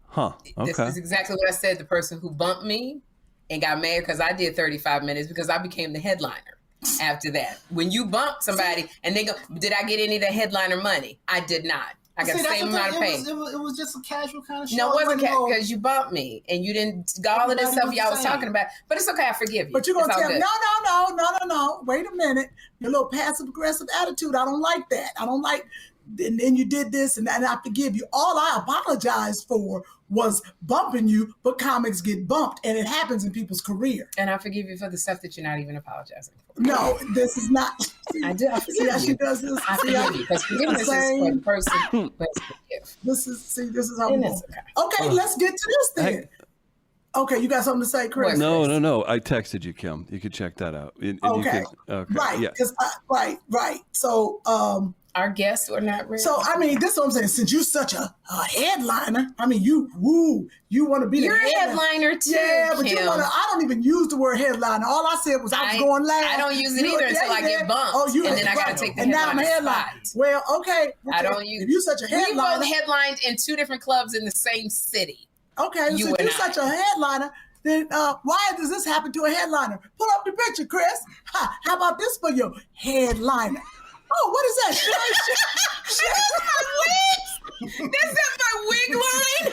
Huh, okay. This is exactly what I said. The person who bumped me and got mad because I did 35 minutes because I became the headliner after that. When you bump somebody and they go, did I get any of the headliner money? I did not. I got the same amount of pay. It was just a casual kind of show. No, it wasn't because you bumped me and you didn't got all of this stuff y'all was talking about. But it's okay, I forgive you. But you're gonna tell me, no. Wait a minute. Your little passive aggressive attitude. I don't like that. I don't like. And then you did this and that, and I forgive you. All I apologized for was bumping you, but comics get bumped, and it happens in people's career. And I forgive you for the stuff that you're not even apologizing for. No, this is not. I do. See how she does this? I forgive you because forgiveness is for the person who has forgive. This is how we go. Okay, let's get to this then. Okay, you got something to say, Chris? No. I texted you, Kim. You could check that out. Okay. Right. Yeah. Right. So, our guests are not ready. So, this is what I'm saying. Since you're such a headliner, you want to be You're a headliner too, yeah, but Kim. I don't even use the word headliner. All I said was I was going last. I don't use it either until I get bumped. And then I got to take the headliner spot. Well, okay. I don't use. If you're such a headliner. We both headlined in 2 different clubs in the same city. Okay, so if you're such a headliner, then why does this happen to a headliner? Pull up the picture, Chris. How about this for your headliner? Oh, what is that? Sherry? My wigs? This is my wig line?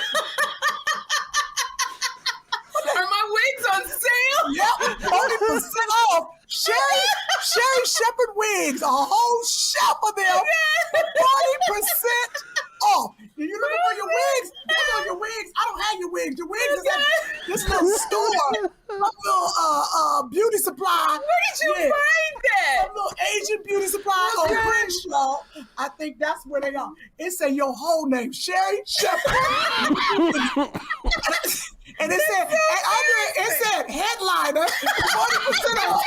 Are my wigs on sale? Yep, 30% off. Sherry Shepherd wigs, a whole shelf of them, 40% off. You looking for your wigs? I don't have your wigs. Your wigs is at this little store, some little beauty supply. Where did you find that? Some little Asian beauty supply on Crenshaw. I think that's where they are. It say your whole name, Sherry Shepherd. And it said, it said headliner, 40% off.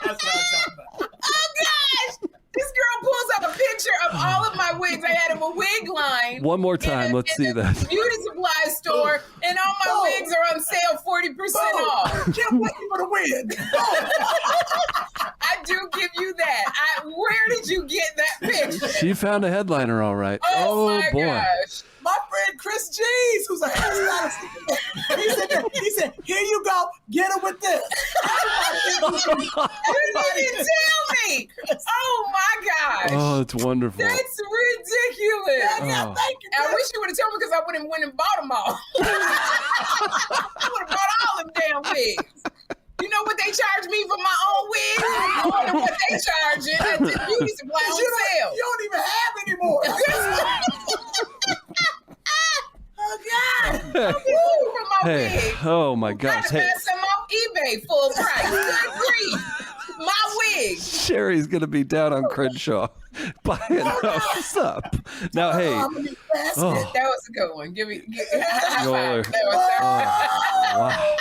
That's what I'm talking about. Oh gosh! This girl pulls up a picture of all of my wigs. I had a wig line. One more time, let's see that. Beauty supply store, and all my wigs are on sale 40% off. Can't wait for the win. I do give you that. Where did you get that picture? She found a headliner, all right. Oh my boy. gosh. My friend Chris G's, who's a hairstylist, he said, here you go, get her with this. Everybody didn't tell me. Oh my gosh. Oh, it's wonderful. That's ridiculous. Yeah, thank you, I Chris. wish you would have told me because I would have went and bought them all. I would have bought all them damn wigs. You know what they charge me for my own wig? More than what they charging at the beauty supply on sale. You don't even have any more. Oh, God. For my wig. Oh my I gosh. had to buy some off eBay full price. Good grief. My wig. Sherry's gonna be down on Crenshaw buying us up. Now, hey, I'm gonna be basket. That was a good one. Give me high Yoler. five. That was wow.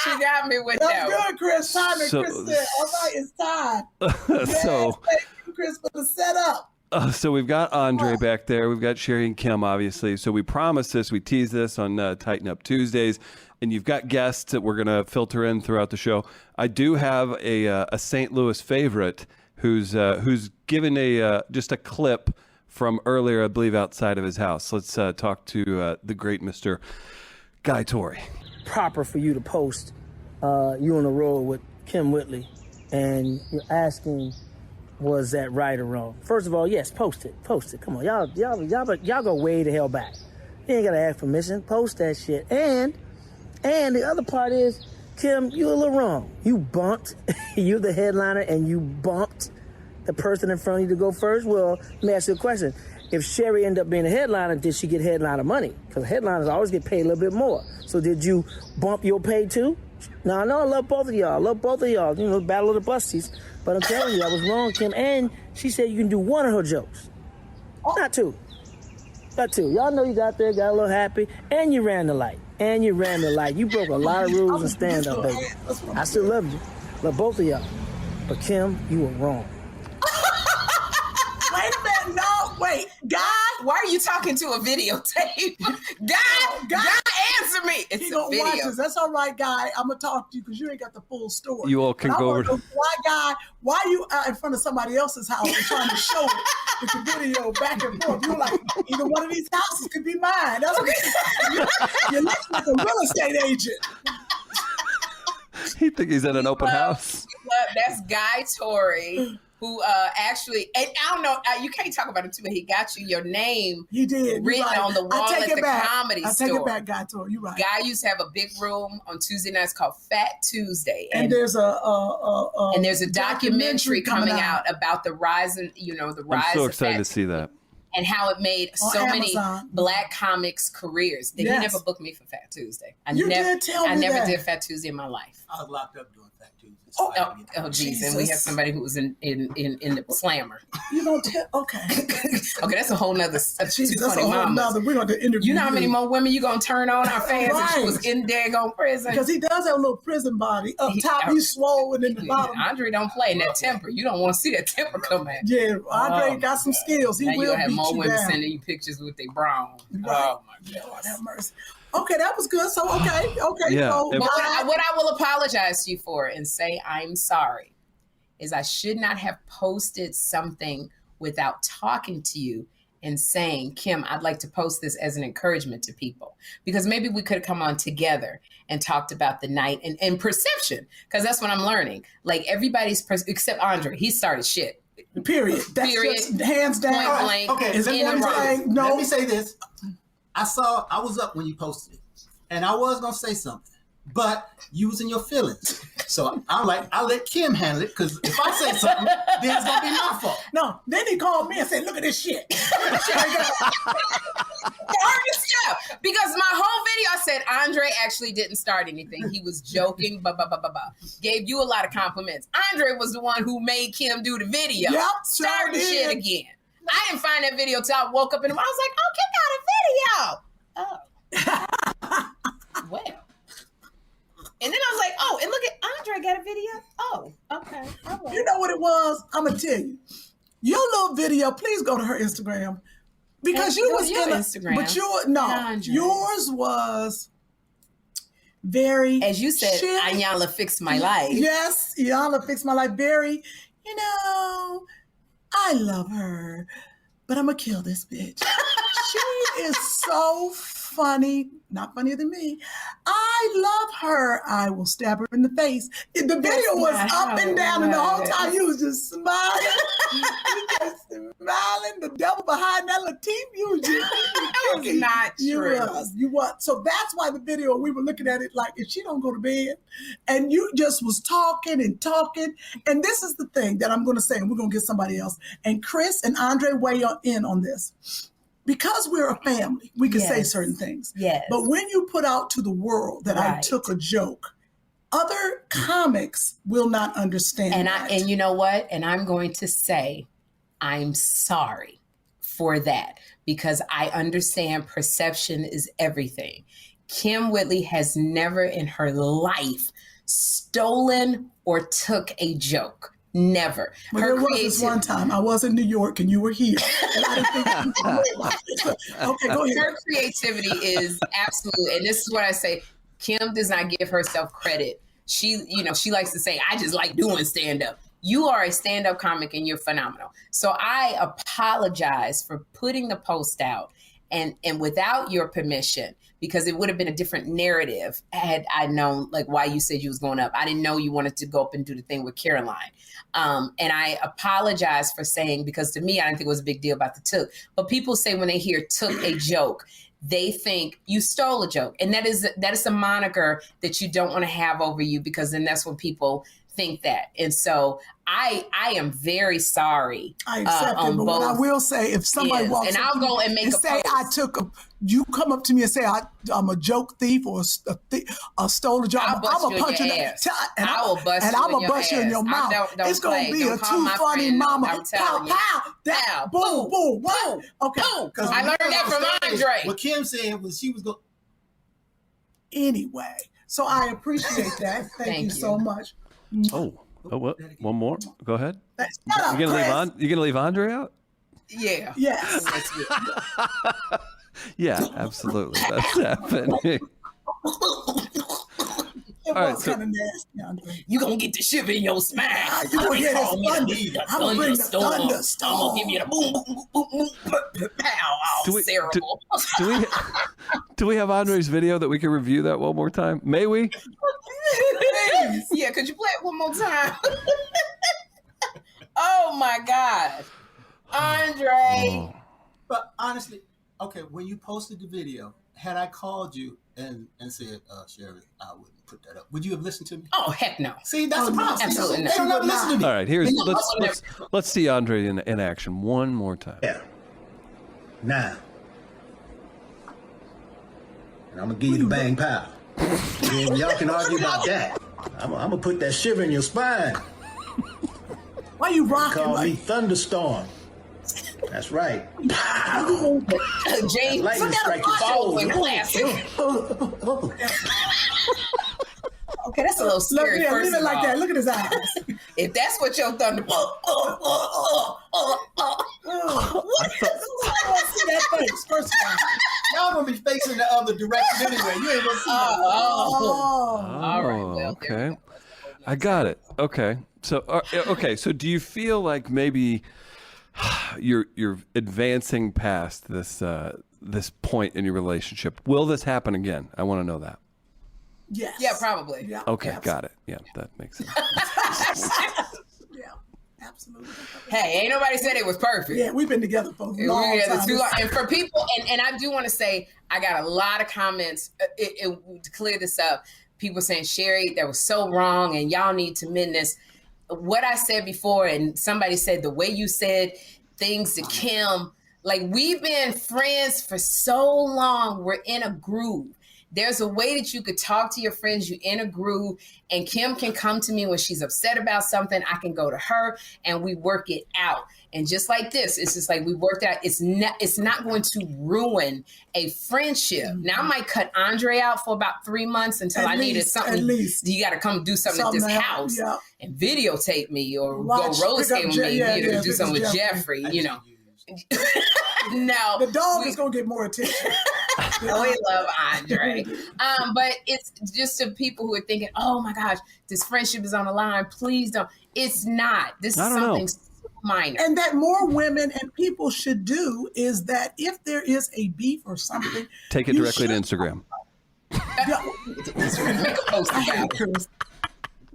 She got me with That that was one. good, Chris. Time and So- Chris said, all right, it's time. So, Thank you, Chris, for the setup. so we've got Andre back there. We've got Sherry and Kim, obviously. So we promised this. We teased this on Tighten Up Tuesdays. And you've got guests that we're going to filter in throughout the show. I do have a St. Louis favorite who's given just a clip from earlier, I believe, outside of his house. Let's talk to the great Mr. Guy Torrey. Proper for you to post you on the road with Kim Whitley, and you're asking, was that right or wrong? First of all, yes, post it. Come on, y'all go way the hell back. You ain't gotta ask permission. Post that shit. And the other part is, Kim, you a little wrong. You bumped. You're the headliner, and you bumped the person in front of you to go first. Well, let me ask you a question. If Sherry ended up being a headliner, did she get headliner money? Because headliners always get paid a little bit more. So did you bump your pay too? No, I love both of y'all. You know, battle of the busties. But I'm telling you, I was wrong, Kim. And she said you can do one of her jokes. Not two. Y'all know you got there, got a little happy, and you ran the light. You broke a lot of rules in stand-up, baby. I still love you. Love both of y'all. But Kim, you were wrong. Wait a minute. No, wait. God? Why are you talking to a videotape? God, answer me. It's He a gonna video. watch this. That's all right, Guy. I'm gonna talk to you because you ain't got the full story. You all can But I go wanna over. know why you out in front of somebody else's house and trying to show it with the video back and forth? You're like, either one of these houses could be mine. That's what you're looking like a real estate agent. He think he's at an open house. That's Guy Torrey, who actually, and I don't know, you can't talk about him too, but he got you your name He did. written You're right. on the wall I take at it the back. Comedy I take Store. it back, Guy Torrey. You're right. Guy used to have a big room on Tuesday nights called Fat Tuesday, and there's a documentary coming out about the rise in, the rise. I'm so of excited Fat to see that. and how it made On so many Amazon. Black comics careers. He Yes. never booked me for Fat Tuesday. I You never did tell I me never that. did Fat Tuesday in my life. I was locked up doing Fat Tuesday. Oh, geez, and we have Jesus. somebody who was in the slammer. You don't tell. Okay. Okay, that's a whole nother Jesus, that's 220 a whole mamas. nother. We're going to interview You know how many more women you gonna turn on our fans if she Right. was in daggone prison? Because he does have a little prison body. Up top, he's swollen in the bottom. Andre don't play in that temper. You don't want to see that temper come at. Yeah, Andre Oh, got some skills. He now you will gonna have beat more you women down. sending you pictures with their brown. Right. Oh my Lord God. have mercy. Okay, that was good. So okay. Yeah, So it- But what I will apologize to you for and say I'm sorry is I should not have posted something without talking to you and saying, Kim, I'd like to post this as an encouragement to people. Because maybe we could have come on together and talked about the night and perception. Because that's what I'm learning. Like everybody's, except Andre, he started shit. period. That's Period. just hands down. Point blank. Okay, Is in everyone the room. saying no? Let me say this. I was up when you posted it, and I was gonna say something, but you was in your feelings. So I'm like, I'll let Kim handle it, because if I say something, then it's gonna be my fault. No. Then he called me and said, "Look at this shit." Because my whole video, I said Andre actually didn't start anything. He was joking, Gave you a lot of compliments. Andre was the one who made Kim do the video. Yep, Start the sure shit did. again. I didn't find that video till I woke up in the morning. I was like, oh, Kim got a video. Oh. well. And then I was like, oh, and look at Andre got a video. Oh, okay. All right. You know what it was? I'm gonna tell you. Your little video, please go to her Instagram. Because you was your in Instagram. But yours was very, as you said, Iyanla fixed my life. Yes, Iyanla fixed my life. Very, I love her, but I'm gonna kill this bitch. She is so funny, not funnier than me. I love her. I will stab her in the face. The video was up and down, and the whole time you was just smiling. You just smiling. The devil behind that little teeth, you was just that was not true. You was. So that's why the video, we were looking at it like, if she don't go to bed, and you just was talking and talking. And this is the thing that I'm going to say, and we're going to get somebody else. And Chris and Andre weigh in on this. Because we're a family, we can say certain things. Yes. But when you put out to the world that I took a joke, other comics will not understand that. And you know what? And I'm going to say, I'm sorry for that, because I understand perception is everything. Kim Whitley has never in her life stolen or took a joke. Never. But there was this one time I was in New York and you were here. And I didn't think okay, go ahead. Her creativity is absolute, and this is what I say. Kim does not give herself credit. She likes to say, I just like doing stand-up. You are a stand-up comic and you're phenomenal. So I apologize for putting the post out and without your permission, because it would have been a different narrative had I known like why you said you was going up. I didn't know you wanted to go up and do the thing with Caroline. And I apologize for saying, because to me, I didn't think it was a big deal about the took. But people say when they hear took a joke, they think you stole a joke. And that is a moniker that you don't want to have over you, because then that's when people think that. And so I am very sorry. I accept it, but what I will say, if somebody walks and I'll go and make and a say post. You come up to me and say I'm a joke thief or a stole a joke, I'm gonna punch you in the ass. And I will bust you in your mouth. It's gonna be a too funny mama. Pow, pow, that boom, boom, what? Okay. Because I learned that from Andre. What Kim said was she was going. Anyway, so I appreciate that. Thank you so much. Oh, what? One more? Go ahead. You gonna leave Andre out? Yeah. Yes. Yeah, absolutely. That's happening. It All right, was kind of nasty, Andre. You gonna get the shiver in your spine. You gonna get this thunder. I'm gonna bring the thunderstorm. I'm gonna give you the boom, boom, boom, boom, pow. Oh, terrible. Do we have Andre's video that we can review that one more time? May we? Yeah, could you play it one more time? Oh my God, Andre. Oh. But honestly, okay, when you posted the video, had I called you and said, Sherry, I wouldn't put that up, would you have listened to me? Oh, heck no. See, that's the problem. Absolutely They don't ever listen to me. All right, let's see Andre in action one more time. Yeah. Now. And I'm gonna give you the bang pow. And y'all can argue about that. I'm gonna put that shiver in your spine. Why you rocking? Call me Thunderstorm. That's right. James, lightning strike your soul. Okay, that's a little scary. Leave it like that. Look at his eyes. If that's what your thunder. What? See that face, first of all. Y'all gonna be facing the other direction anyway. You ain't gonna see that. All right. Well, Okay. I got it. Okay. So, so do you feel like maybe you're advancing past this point in your relationship? Will this happen again? I want to know that. Yes. Yeah, probably. Yeah, Okay, absolutely. got it. Yeah, that makes sense. Yeah, absolutely. Hey, ain't nobody said it was perfect. Yeah, we've been together for a long time. Too long. And for people, and I do want to say, I got a lot of comments to clear this up. People saying, Sherry, that was so wrong, and y'all need to mend this. What I said before, and somebody said the way you said things to Kim, like we've been friends for so long, we're in a groove. There's a way that you could talk to your friends, you in a group, and Kim can come to me when she's upset about something. I can go to her and we work it out. And just like this, it's just like we worked out. It's not going to ruin a friendship. Now I might cut Andre out for about 3 months until I needed something. At least. You got to come do something at this house and videotape me or go roller skate with me, do something with Jeffrey, No, the dog is gonna get more attention. We love Andre, but it's just to people who are thinking, "Oh my gosh, this friendship is on the line." Please don't. It's not. This is something minor. And that more women and people should do is that if there is a beef or something, take it directly to Instagram. Make a post about it.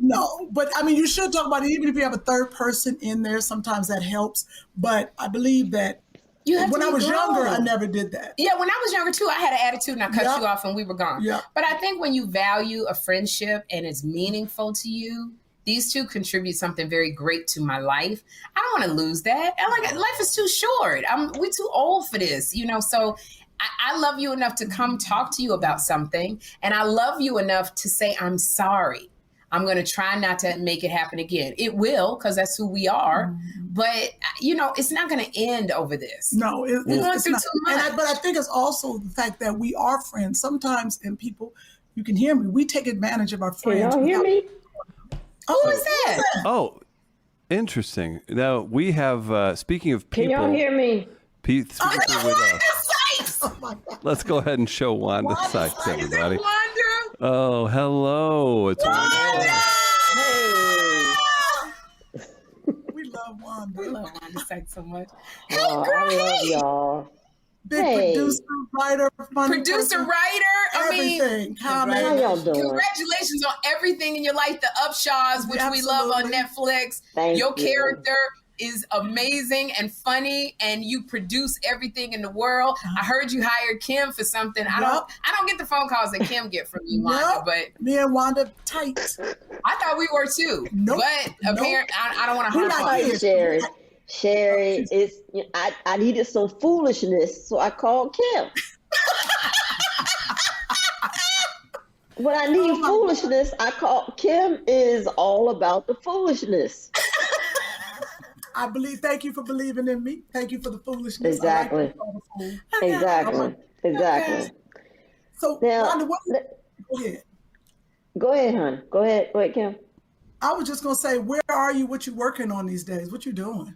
No, but I mean, you should talk about it, even if you have a third person in there. Sometimes that helps. But I believe that when I was younger, I never did that. Yeah, when I was younger too, I had an attitude and I cut you off and we were gone. Yeah. But I think when you value a friendship and it's meaningful to you, these two contribute something very great to my life. I don't want to lose that. Life is too short. We're too old for this, So I love you enough to come talk to you about something, and I love you enough to say I'm sorry. I'm going to try not to make it happen again. It will, because that's who we are. But, it's not going to end over this. No, we're going through too much. But I think it's also the fact that we are friends. Sometimes, and people, you can hear me, we take advantage of our friends. Can y'all hear me? Who is that? Oh, interesting. Now, we have, speaking of people. Can y'all hear me? People with us. Oh my God. Let's go ahead and show Wanda Sykes, everybody. Is that Wanda? Oh, hello. It's Wanda. Hey. We love Wanda. We love Wanda Sykes so much. Oh, I love y'all. Big producer, writer, everything. How y'all doing? Congratulations on everything in your life. The Upshaws, which we love on Netflix. Your character is amazing and funny, and you produce everything in the world. I heard you hired Kim for something. I don't get the phone calls that Kim get from you, Wanda, but me and Wanda tight. I thought we were too. But apparently, I don't want to harp on you. Sherry, I needed some foolishness, so I called Kim. When I need foolishness, I call Kim. Is all about the foolishness. Thank you for believing in me. Thank you for the foolishness. Exactly. Exactly. Okay. So now, Wanda, go ahead. Go ahead, hon. Go ahead, Kim. I was just gonna say, where are you? What you working on these days? What you doing?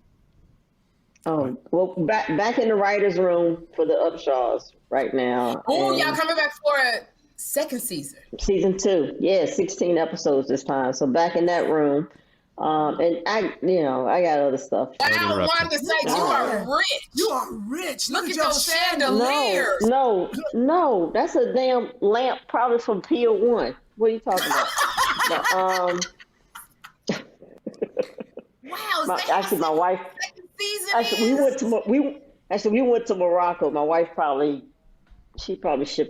Oh, well, back in the writer's room for the Upshaws right now. Oh, y'all coming back for a second season? Season 2. Yeah, 16 episodes this time. So back in that room. And I got other stuff. Wow, Wanda Sykes, you are rich. You are rich. Look at those chandeliers. No, that's a damn lamp, probably from Pier 1. What are you talking about? Wow, actually, my wife. We went to Morocco. My wife probably shipped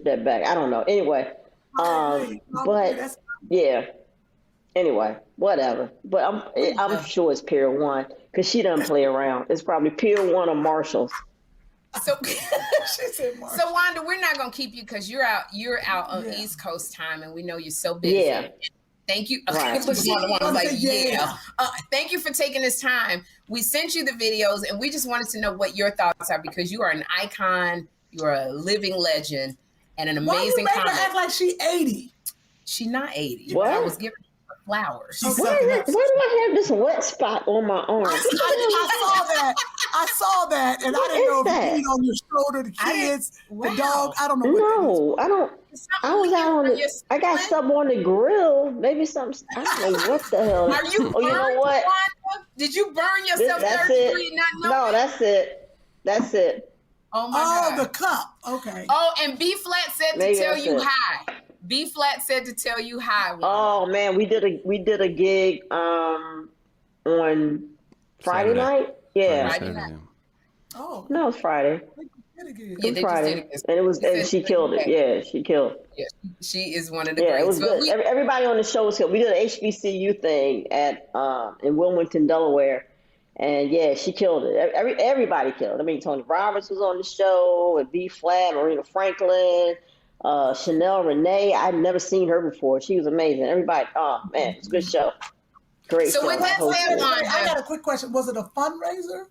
that back. I don't know. Anyway, but yeah. Anyway, whatever. But I'm sure it's Pier 1 because she doesn't play around. It's probably Pier 1 or Marshall's. So, so Wanda, we're not gonna keep you because you're out on East Coast time, and we know you're so busy. Yeah. Thank you. Right. Thank you for taking this time. We sent you the videos, and we just wanted to know what your thoughts are because you are an icon, you are a living legend, and an amazing comic. Why you make her act like she's 80? She's not 80. What? I was giving her flowers. Why do I have this wet spot on my arm? I saw that, and I didn't know if you need on your shoulder, the kids, the dog. I don't know. No, I don't. I was out on the. I got something on the grill. Maybe something. I don't know what the hell. Are you? Oh, you know what? Wanda? Did you burn yourself? That's it. No, that's it. That's it. Oh my God. The cup. Okay. Oh, and B Flat said to tell you hi. B Flat said to tell you hi. Wanda. Oh man, we did a gig on Friday night. Yeah. Friday night. Oh. No, it's Friday. Yeah, it was Friday, and she killed it. Yeah, she killed it. Yeah, she is one of the greats. Yeah, it was good. Everybody on the show was good. We did an HBCU thing in Wilmington, Delaware, and yeah, she killed it. Everybody killed it. I mean, Tony Roberts was on the show, and B Flat, Marina Franklin, Chanel Renee. I'd never seen her before. She was amazing. Everybody, oh man, it's a good show. Great So show. with that said, I got a quick question. Was it a fundraiser?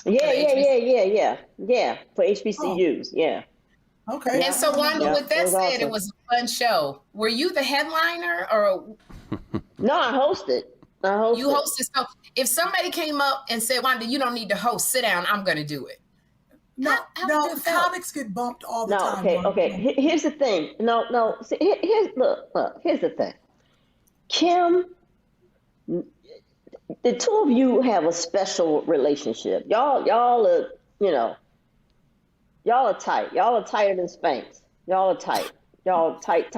Yeah. For HBCUs, yeah. Okay. And so, Wanda, with that said, awesome. it was a fun show. Were you the headliner or? No, I hosted. You hosted. So if somebody came up and said, Wanda, you don't need to host, sit down, I'm going to do it. No, How comics get bumped all the time. Okay. Here's the thing. No. See, here's the thing. Kim, the two of you have a special relationship. Y'all are, y'all are tight. Y'all are tighter than Spanx. Y'all are tight. Y'all tight.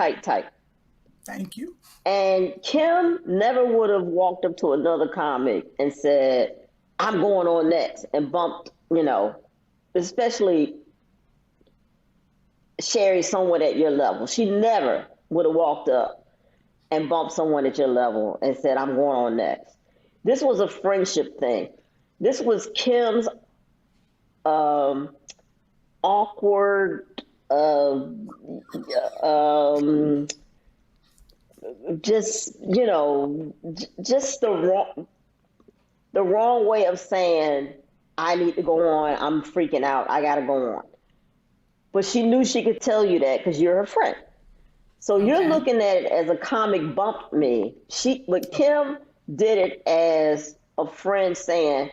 Thank you. And Kim never would have walked up to another comic and said, I'm going on next, and bumped, especially Sherry, someone at your level. She never would have walked up and bumped someone at your level and said, I'm going on next. This was a friendship thing. This was Kim's awkward, just the wrong way of saying, I need to go on, I'm freaking out, I gotta go on. But she knew she could tell you that because you're her friend. So you're looking at it as a comic bumped me. But Kim did it as a friend saying,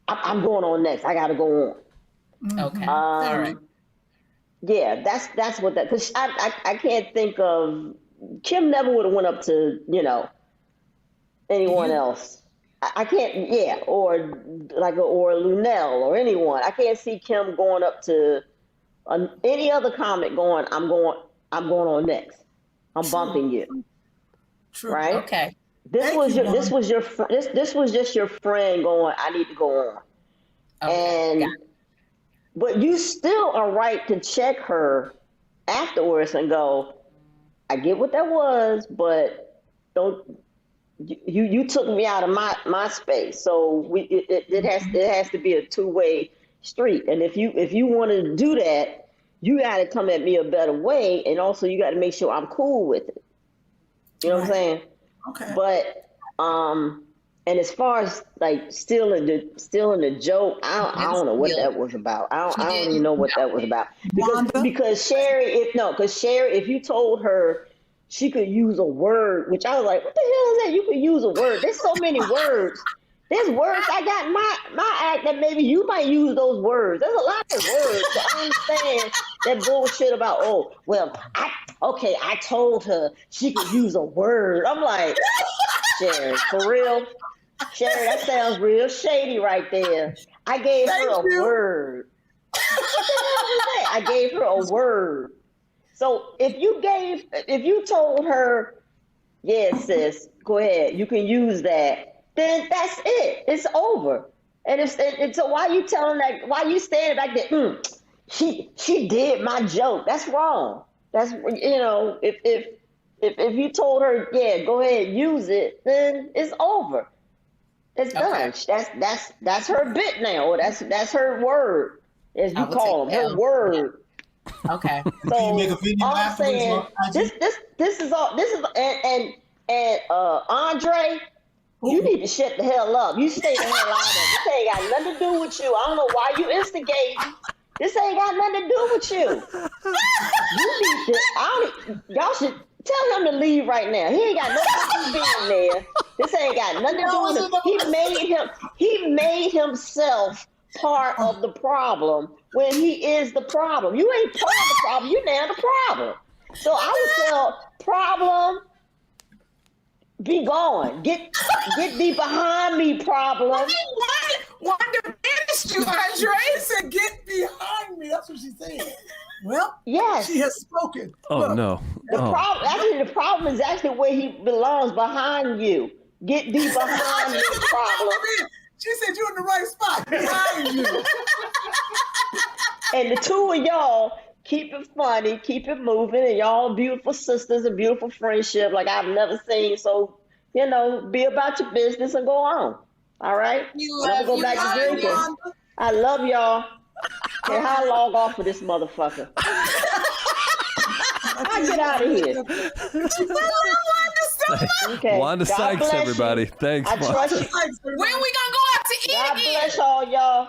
I'm going on next, I gotta go on. Okay. All right. Yeah, that's what that, because I can't think of, Kim never would have went up to, anyone else. I can't, or Lunel or anyone. I can't see Kim going up to any other comic going, I'm going on next. I'm bumping you. True. Right? Okay. This was just your friend going, I need to go on. Okay. But you still are right to check her afterwards and go, I get what that was, but you took me out of my space. So it has to be a two-way street. And if you want to do that, you got to come at me a better way, and also you got to make sure I'm cool with it. You know what I'm saying? Okay. But and as far as like stealing the joke, I don't know what that was about. I don't even know what that was about. Because Sherry, if you told her she could use a word, which I was like, what the hell is that? You could use a word. There's so many words. There's words I got in my act that maybe you might use those words. There's a lot of words. So I understand that bullshit about, I told her she could use a word. I'm like, Sherry, for real? Sherry, that sounds real shady right there. I gave her a word. What the hell is that? I gave her a word. So if you told her, yeah, sis, go ahead, you can use that, then that's it. It's over. And so why you telling that? Why you standing back there? She did my joke. That's wrong. That's if you told her, yeah, go ahead, use it, then it's over. It's done. That's her bit now. Or that's her word, as you call them, her word. Okay. So all I'm saying, this is Andre, you need to shut the hell up. You stay the hell out of it. This ain't got nothing to do with you. I don't know why you instigate. This ain't got nothing to do with you. You need to. Y'all should tell him to leave right now. He ain't got no business being there. This ain't got nothing to do with him. He made himself part of the problem when he is the problem. You ain't part of the problem. You now the problem. So I would tell problem, be gone. Get thee behind me, problem. Wanda banished you, Andre. She said, get behind me. That's what she said. Well, yes, she has spoken. Oh, look, no. The problem is actually where he belongs, behind you. Get thee behind me, problem. She said you're in the right spot, behind you. And the two of y'all keep it funny, keep it moving, and y'all beautiful sisters and beautiful friendship like I've never seen. So, be about your business and go on. All right? Never go back to drinking. I love y'all. And I'll log off for this motherfucker. I get out of here. Okay. Wanda God Sykes, bless everybody. you. Thanks, I Wanda. trust you. When we gonna go out to eat God again? bless all y'all.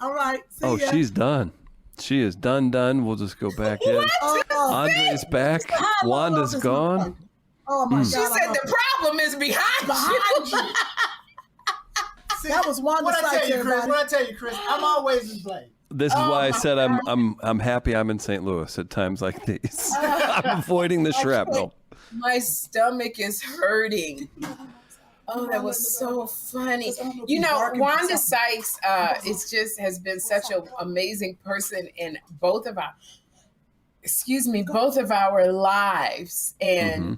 All right. See ya. She's done. She is done. We'll just go back in. Andre's back. Wanda's gone. Oh my God. She said the problem is behind you. See, That was Wanda What I Sykes, tell you, Chris? everybody. What I tell you, Chris? I'm always in play. This is why I said I'm happy I'm in St. Louis at times like these. I'm avoiding the shrapnel. My stomach is hurting. Oh, that was so funny. You know, Wanda Sykes has been such an amazing person in both of our lives. And,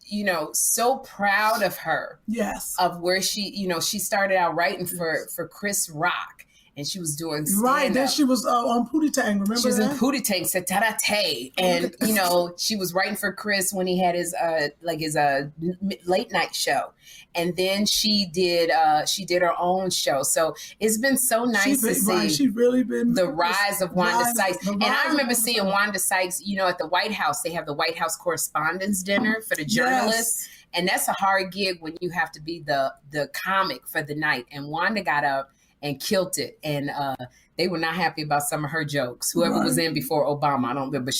you know, so proud of her. Yes. Of where she started out writing for Chris Rock. And she was doing stand-up. Right, then she was on Pootie Tang, remember She was that? in Pootie Tang, Satarate. And, you know, she was writing for Chris when he had his late night show. And then she did her own show. So it's been so nice to see She really been the rise of Wanda Sykes. And I remember seeing Wanda Sykes, you know, at the White House. They have the White House Correspondents' Dinner for the journalists. Yes. And that's a hard gig when you have to be the comic for the night. And Wanda got up and killed it. And they were not happy about some of her jokes. Whoever was in before Obama, I don't know. But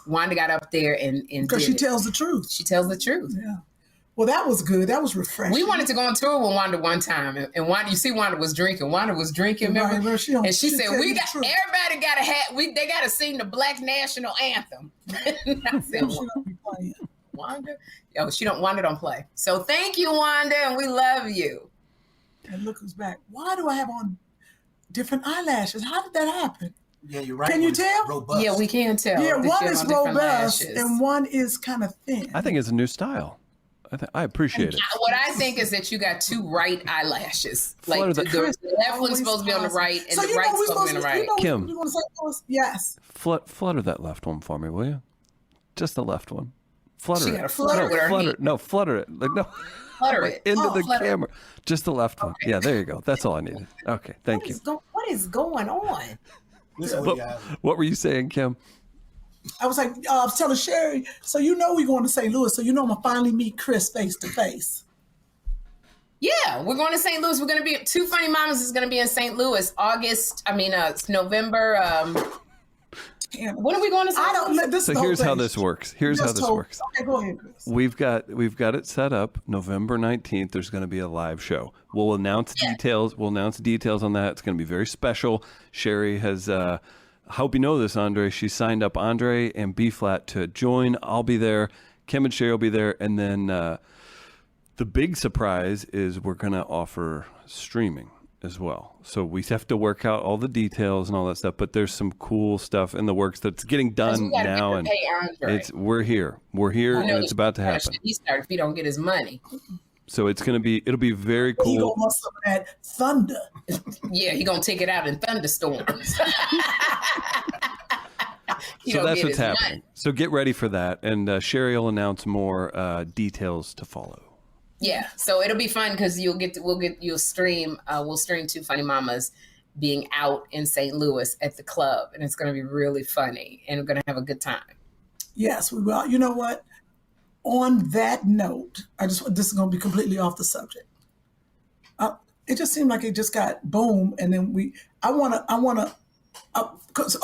Wanda got up there and because she tells the truth. She tells the truth. Yeah. Well, that was good. That was refreshing. We wanted to go on tour with Wanda one time. And Wanda, you see Wanda was drinking. Remember? Right, and she said, everybody got to they got to sing the Black National Anthem. And I said, Wanda? Wanda don't play. So thank you, Wanda, and we love you. And look who's back. Why do I have on different eyelashes? How did that happen? Yeah, you're right. Can you tell? Robust. Yeah, we can tell. Yeah, one is robust and one is kind of thin. I think it's a new style. I appreciate it. What I think is that you got two right eyelashes. Like the left one's supposed to be on the right and the right's supposed to be on the right. Kim, yes. Flutter that left one for me, will you? Just the left one. Flutter she it. Got to flutter with her flutter. heat. No, flutter it. Like no. Flutter it. Into the camera. Just the left one. Okay. Yeah, there you go. That's all I needed. Okay, thank you. What is going on? What were you saying, Kim? I was like, I was telling Sherry, so you know we're going to St. Louis, so you know I'm going to finally meet Chris face to face. Yeah, we're going to St. Louis. We're going to be, Two Funny Mamas is going to be in St. Louis, it's November. When are we going to St. Louis? So here's how this works. Okay, go ahead, Chris. We've got it set up. November 19th, there's going to be a live show. We'll announce details. We'll announce details on that. It's going to be very special. Sherry has... I hope you know this, Andre. She signed up Andre and B-Flat to join. I'll be there. Kim and Sherry will be there. And then the big surprise is we're going to offer streaming as well. So we have to work out all the details and all that stuff. But there's some cool stuff in the works that's getting done now. And we're here. And it's about to happen. He started if he don't get his money. So it'll be very cool. He gonna want some of that thunder. Yeah, he gonna take it out in thunderstorms. So that's what's happening. So get ready for that, and Sherry will announce more details to follow. Yeah, so it'll be fun because we'll stream Two Funny Mamas being out in St. Louis at the club, and it's gonna be really funny, and we're gonna have a good time. Yes, we will. You know what? On that note, this is going to be completely off the subject. It just seemed like it just got boom. And then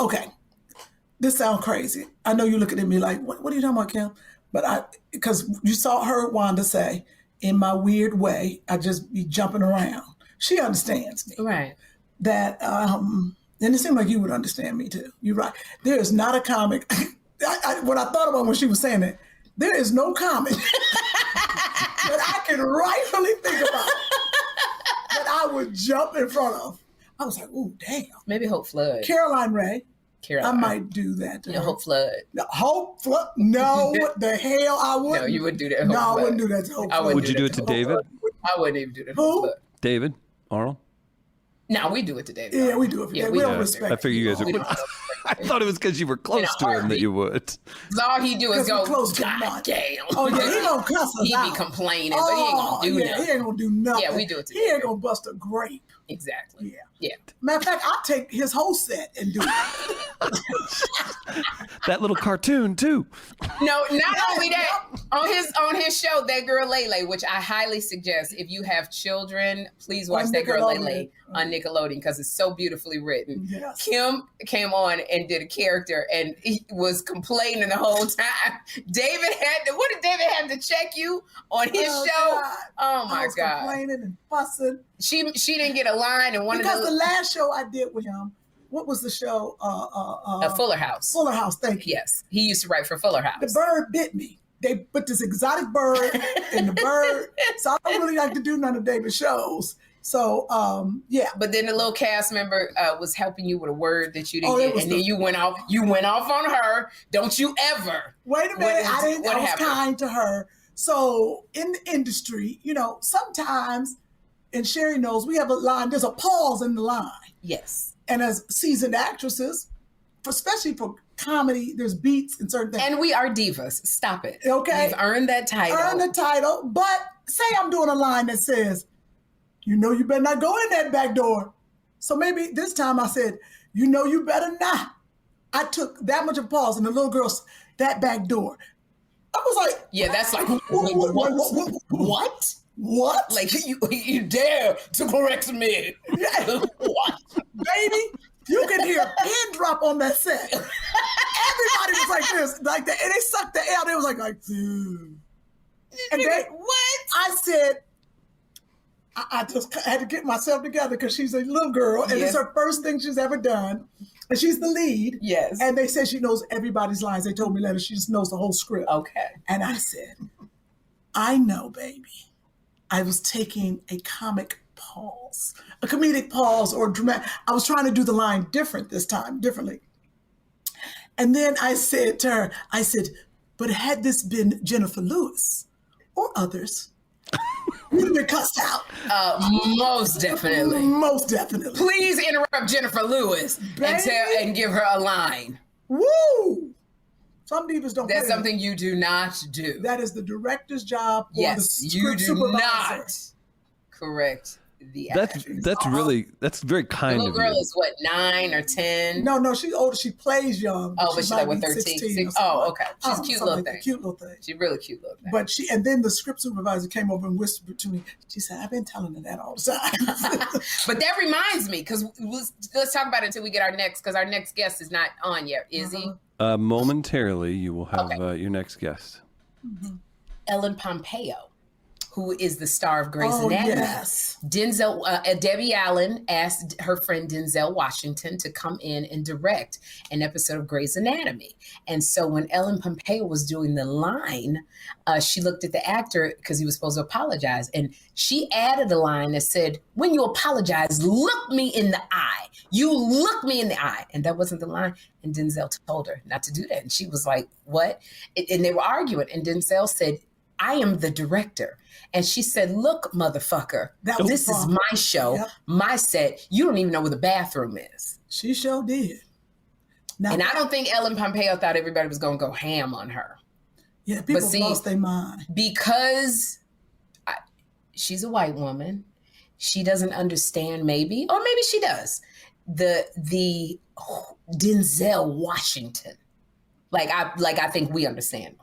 okay, this sounds crazy. I know you're looking at me like, what are you talking about, Kim? But because you heard Wanda say, in my weird way, I just be jumping around. She understands me. Right. That, and it seemed like you would understand me too. You're right. There is not a comic. What I thought about when she was saying that, there is no comic that I can rightfully think about that I would jump in front of. I was like, ooh, damn. Maybe Hope Flood. Caroline Ray. I might do that to her. Hope Flood. No, Hope Flood? No, what the hell? I wouldn't. No, you wouldn't do that. No, I wouldn't do that to Hope Flood. Would you do it to David? I wouldn't even do that to Who? Hope Flood. David? Arnold? No, we do it to David. Yeah, we do it for David. We don't respect I figure you guys are... I thought it was because you were close to him that you would. All he do is go, close God damn. Oh, yeah, he gonna cuss us He out. be complaining, but he ain't gonna do nothing. He ain't gonna do nothing. Yeah, we do it together. He ain't gonna bust a grape. Exactly. Yeah. Matter of fact, I'll take his whole set and do it. That little cartoon too. No, not only that. On his show, That Girl Lele, which I highly suggest if you have children, please watch That Girl Lele on Nickelodeon because it's so beautifully written. Yes. Kim came on and did a character and he was complaining the whole time. What did David have to check you on his show? God. Oh my I was God. complaining and fussing. She didn't get a line and because the last show I did with him, what was the show? Fuller House. Fuller House, thank you. Yes, he used to write for Fuller House. The bird bit me. They put this exotic bird in the bird. So I don't really like to do none of David's shows. So, yeah. But then the little cast member was helping you with a word that you didn't get. And then you went off on her. Don't you ever. Wait a minute. I was kind to her. So in the industry, sometimes, and Sherry knows, we have a line, there's a pause in the line. Yes. And as seasoned actresses, especially for comedy, there's beats and certain things. And we are divas. Stop it. Okay. You've earned that title. Earned the title. But say I'm doing a line that says, you better not go in that back door. So maybe this time I said, you better not. I took that much of a pause and the little girl's that back door. I was like, yeah, that's like, what? What? Like you dare to correct me? What? Baby, you can hear a pin drop on that set. Everybody was like this, like that, and they sucked the air. They was like, dude. And then what? I said, I just had to get myself together because she's a little girl, and it's her first thing she's ever done. And she's the lead. Yes. And they said she knows everybody's lines. They told me later she just knows the whole script. Okay. And I said, I know, baby. I was taking a comic pause, a comedic pause or dramatic. I was trying to do the line differently. And then I said to her, but had this been Jennifer Lewis or others, you'd have been cussed out. Most definitely. Most definitely. Please interrupt Jennifer Lewis and give her a line. Woo! Some divas don't. That's something you do not do. That is the director's job. Yes, you do not correct the actor. That's very kind of you. The little girl is what, 9 or 10? No, she's older. She plays young. Oh, but she's like, what, 13? Oh, okay. She's a cute little thing. Cute little thing. She's really cute little thing. But and then the script supervisor came over and whispered to me. She said, I've been telling her that all the time. But that reminds me, because let's talk about it until we get our next, because our next guest is not on yet, is he? Momentarily, you will have your next guest. Mm-hmm. Ellen Pompeo, who is the star of Grey's Anatomy. Yes. Debbie Allen asked her friend Denzel Washington to come in and direct an episode of Grey's Anatomy. And so when Ellen Pompeo was doing the line, she looked at the actor because he was supposed to apologize. And she added a line that said, when you apologize, look me in the eye. You look me in the eye. And that wasn't the line. And Denzel told her not to do that. And she was like, what? And they were arguing. And Denzel said, I am the director. And she said, look, motherfucker, this is my show, my set. You don't even know where the bathroom is. She sure did. And I don't think Ellen Pompeo thought everybody was going to go ham on her. Yeah, people lost their mind. Because she's a white woman. She doesn't understand maybe, or maybe she does, the Denzel Washington. Like I think we understand.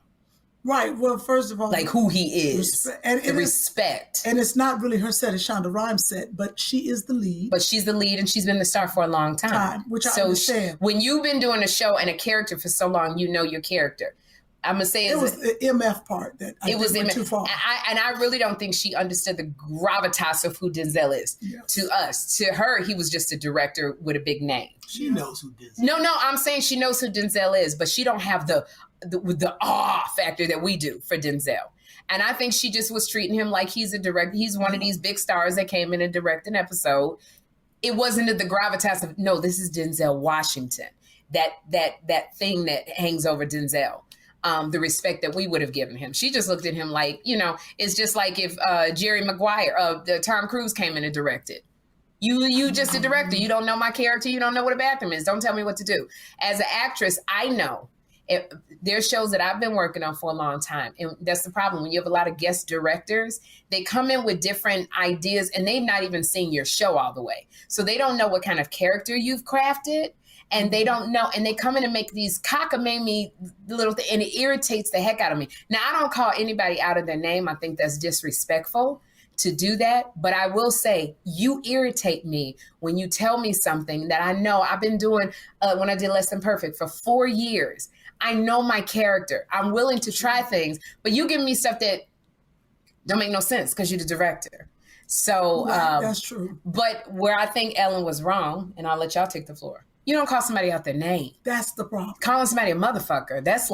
Right. Well, first of all, like who he is, respect. And it's not really her set; it's Shonda Rhimes' set, but she is the lead. But she's the lead, and she's been the star for a long time. Which I understand. When you've been doing a show and a character for so long, you know your character. I'm gonna say it was the MF part that I think went too far. And I really don't think she understood the gravitas of who Denzel is. Yes. To us, to her, he was just a director with a big name. She knows who Denzel is. No, I'm saying she knows who Denzel is, but she don't have the awe factor that we do for Denzel. And I think she just was treating him like he's a director. He's one of these big stars that came in and direct an episode. It wasn't the gravitas of, no, this is Denzel Washington. That thing that hangs over Denzel. The respect that we would have given him. She just looked at him like, it's just like if Jerry Maguire, Tom Cruise came in and directed. You just a director. You don't know my character. You don't know what a bathroom is. Don't tell me what to do. As an actress, I know. There's shows that I've been working on for a long time. And that's the problem. When you have a lot of guest directors, they come in with different ideas and they've not even seen your show all the way. So they don't know what kind of character you've crafted. And they don't know. And they come in and make these cockamamie little things. And it irritates the heck out of me. Now, I don't call anybody out of their name. I think that's disrespectful to do that. But I will say, you irritate me when you tell me something that I know. I've been doing, when I did Less Than Perfect for 4 years. I know my character. I'm willing to try things, but you give me stuff that don't make no sense because you're the director. So that's true. But where I think Ellen was wrong, and I'll let y'all take the floor. You don't call somebody out their name. That's the problem. Calling somebody a motherfucker. That's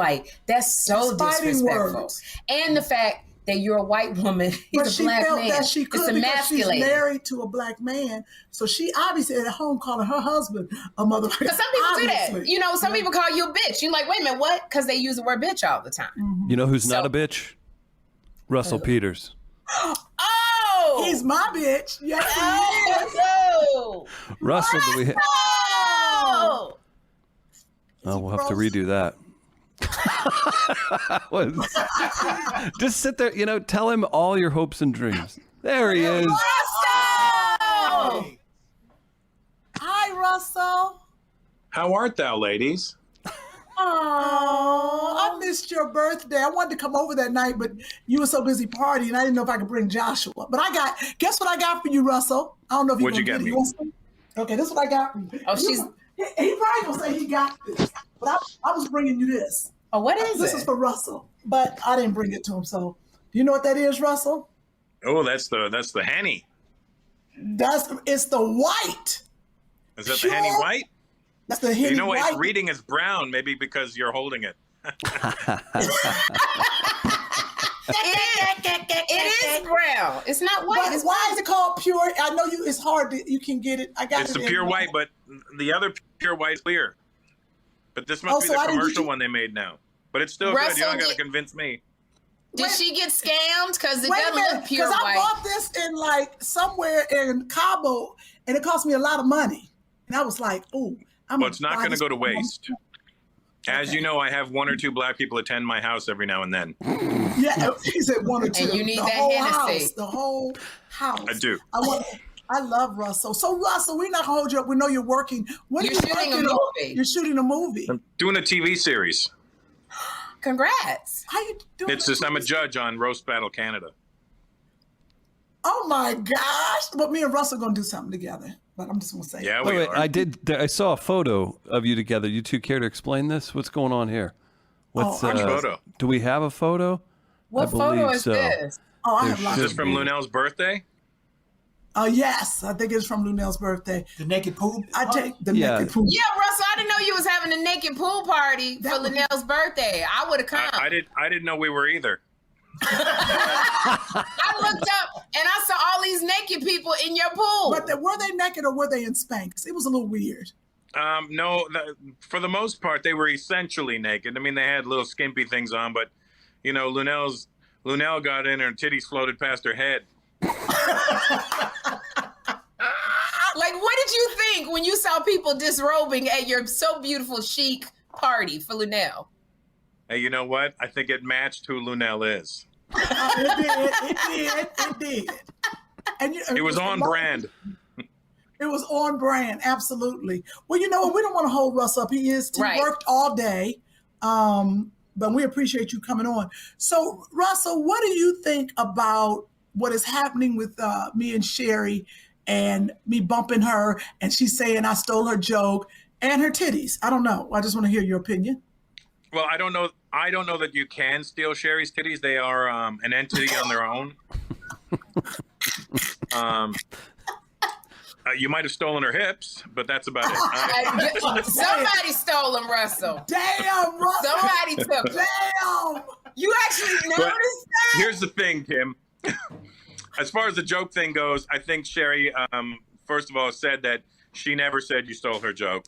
so disrespectful. Words. And the fact that you're a white woman, he's a black man. But she felt that she could because she's married to a black man. So she obviously at home calling her husband a motherfucker. Because some people do that. You know, some people call you a bitch. You're like, wait a minute, what? Because they use the word bitch all the time. Mm-hmm. You know who's not a bitch? Russell Peters. Oh! He's my bitch. Yes, he is. Oh. Russell, do we Oh, we'll have to redo that. Just sit there, tell him all your hopes and dreams. There he is. Russell! Hi, Russell. How art thou, ladies? Oh, I missed your birthday. I wanted to come over that night, but you were so busy partying, I didn't know if I could bring Joshua. But guess what I got for you, Russell? I don't know if What'd you get me? Okay, this is what I got for you. Oh, he probably gonna say he got this, but I was bringing you this. Oh, what is this? This is for Russell, but I didn't bring it to him. So, do you know what that is, Russell? Oh, that's the Henny. It's the white. Is that the Henny white? That's the Henny white. You know what? It's reading as brown, maybe because you're holding it. It is brown. It's not white. Why is it called pure? I know it's hard you can get it. It's a pure white, but the other pure white is clear. But this must be the commercial one they made now. But it's still good. You don't got to convince me. Did she get scammed? Because it doesn't look pure white. Because I bought this in somewhere in Cabo, and it cost me a lot of money. And I was like, "Ooh, well, it's not going to go to waste." As you know, I have 1 or 2 black people attend my house every now and then. Yeah, he said 1 or 2. And you need that Hennessy. The whole house. I do. I love Russell. So Russell, we're not gonna hold you up. We know you're working. You're shooting a movie. You're shooting a movie. I'm doing a TV series. Congrats. How you doing? I'm a judge on Roast Battle Canada. Oh my gosh! But me and Russell are gonna do something together. But I'm just gonna say. Yeah, we are. I saw a photo of you together. You two care to explain this? What's going on here? Which photo? Do we have a photo? What photo is this? Oh, I have lots. Is this from Lunel's birthday? Oh, yes. I think it's from Lunel's birthday. The naked pool? I take the naked pool. Yeah, Russell, I didn't know you was having a naked pool party for Lunel's birthday. I would have come. I didn't know we were either. I looked up and I saw all these naked people in your pool. But were they naked or were they in Spanx? It was a little weird. No, for the most part, they were essentially naked. I mean, they had little skimpy things on, but, Lunel got in her and titties floated past her head. Like, what did you think when you saw people disrobing at your so beautiful chic party for Lunel? Hey, you know what? I think it matched who Lunel is. It did. And it was on brand. It was on brand, absolutely. Well, you know what? We don't want to hold Russ up. He worked all day, but we appreciate you coming on. So, Russell, what do you think about what is happening with me and Sherry and me bumping her and she's saying I stole her joke and her titties? I don't know. I just want to hear your opinion. Well, I don't know that you can steal Sherry's titties. They are an entity on their own. You might have stolen her hips, but that's about it. Somebody stole them, Russell. Damn, Russell. Somebody took them. Damn. You actually noticed that? Here's the thing, Kim. As far as the joke thing goes, I think Sherry, first of all, said that she never said you stole her joke.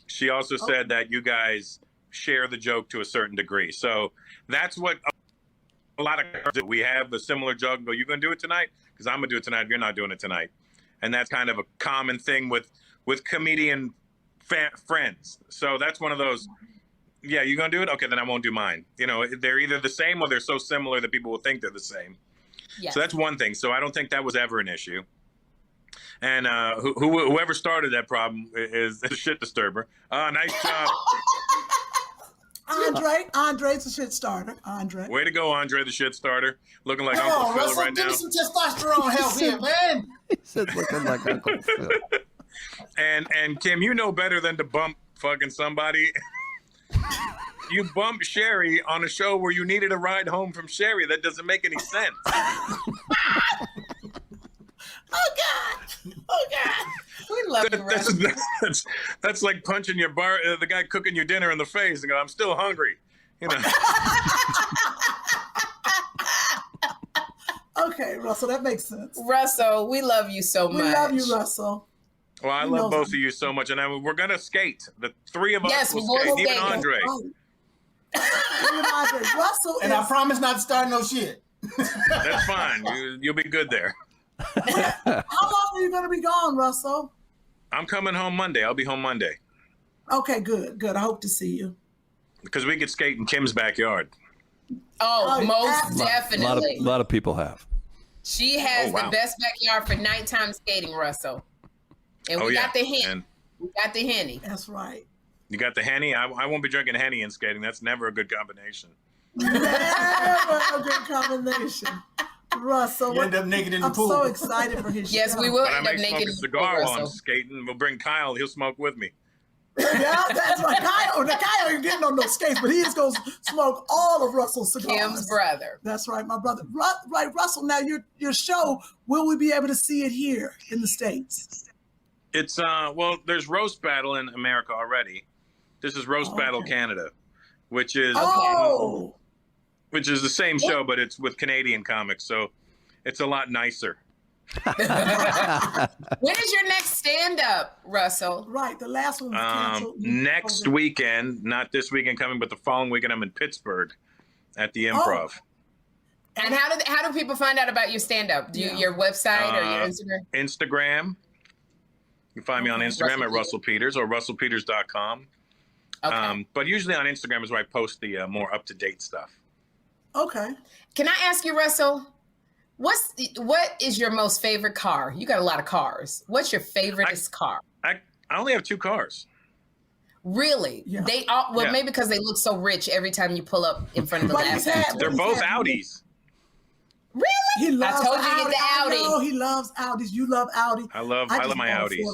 She also said that you guys share the joke to a certain degree. So that's what a lot of girls do. We have a similar joke and go, you going to do it tonight? Because I'm going to do it tonight if you're not doing it tonight. and that's kind of a common thing with comedian friends. So that's one of those. Yeah, you gonna do it? Okay, then I won't do mine. You know, they're either the same or they're so similar that people will think they're the same. Yes. So that's one thing. So I don't think that was ever an issue. And whoever started that problem is a shit disturber. Nice job. Andre's a shit starter. Andre. Way to go, Andre, the shit starter. Looking like Uncle Phil right now. Give me some testosterone help here, man. He said looking like Uncle Phil. And Kim, you know better than to bump fucking somebody. You bumped Sherry on a show where you needed a ride home from Sherry. That doesn't make any sense. Oh God! We love you, that's like punching the guy cooking your dinner in the face and go, "I'm still hungry." You know. Okay, Russell, that makes sense. Russell, we love you so much. We love you, Russell. Well, I love both of you so much, and we're gonna skate. The three of us will skate. Even Andre. Russell, and I promise not to start no shit. That's fine. You'll be good there. How long are you going to be gone, Russell? I'm coming home Monday. I'll be home Monday. Okay, good. I hope to see you. Because we could skate in Kim's backyard. Most definitely. A lot of people have. She has the best backyard for nighttime skating, Russell. And we got the Henny. We got the Henny. That's right. You got the Henny? I won't be drinking Henny and skating. That's never a good combination. Never a good combination. Russell, you end up naked in the pool. I'm so excited for his show. Yes, we will but end up naked in the pool. I might smoke a cigar while I'm skating. We'll bring Kyle. He'll smoke with me. Yeah, that's right. Kyle ain't getting on no skates, but he is going to smoke all of Russell's cigars. Kim's brother. That's right, my brother. Right, Russell, now your show, will we be able to see it here in the States? It's, there's Roast Battle in America already. This is Roast Battle Canada, which is... which is the same show, but it's with Canadian comics, so it's a lot nicer. When is your next stand-up, Russell? Right, the last one was canceled. Next weekend, not this weekend coming, but the following weekend, I'm in Pittsburgh at the Improv. And how do people find out about your stand-up? Your website or your Instagram? Instagram. You can find me on Instagram at Russell Peters or russellpeters.com. Okay. But usually on Instagram is where I post the more up-to-date stuff. Okay. Can I ask you, Russell, what is your most favorite car? You got a lot of cars. What's your favoriteest car? I only have 2 cars. Really? Yeah. They all maybe because they look so rich every time you pull up in front of the last one. They're both Audis. Really? He loves I told you to get the Audi. No, he loves Audis. You love Audi. I love my Audis.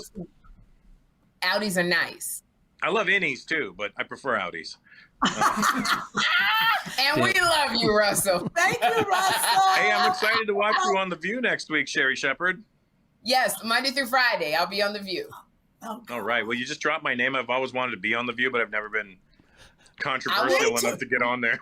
Audis are nice. I love Innies too, but I prefer Audis. And we love you, Russell. Thank you, Russell. Hey, I'm excited to watch you on The View next week, Sherry Shepherd. Yes, Monday through Friday. I'll be on The View. All right. Well, you just dropped my name. I've always wanted to be on The View, but I've never been controversial enough to get on there.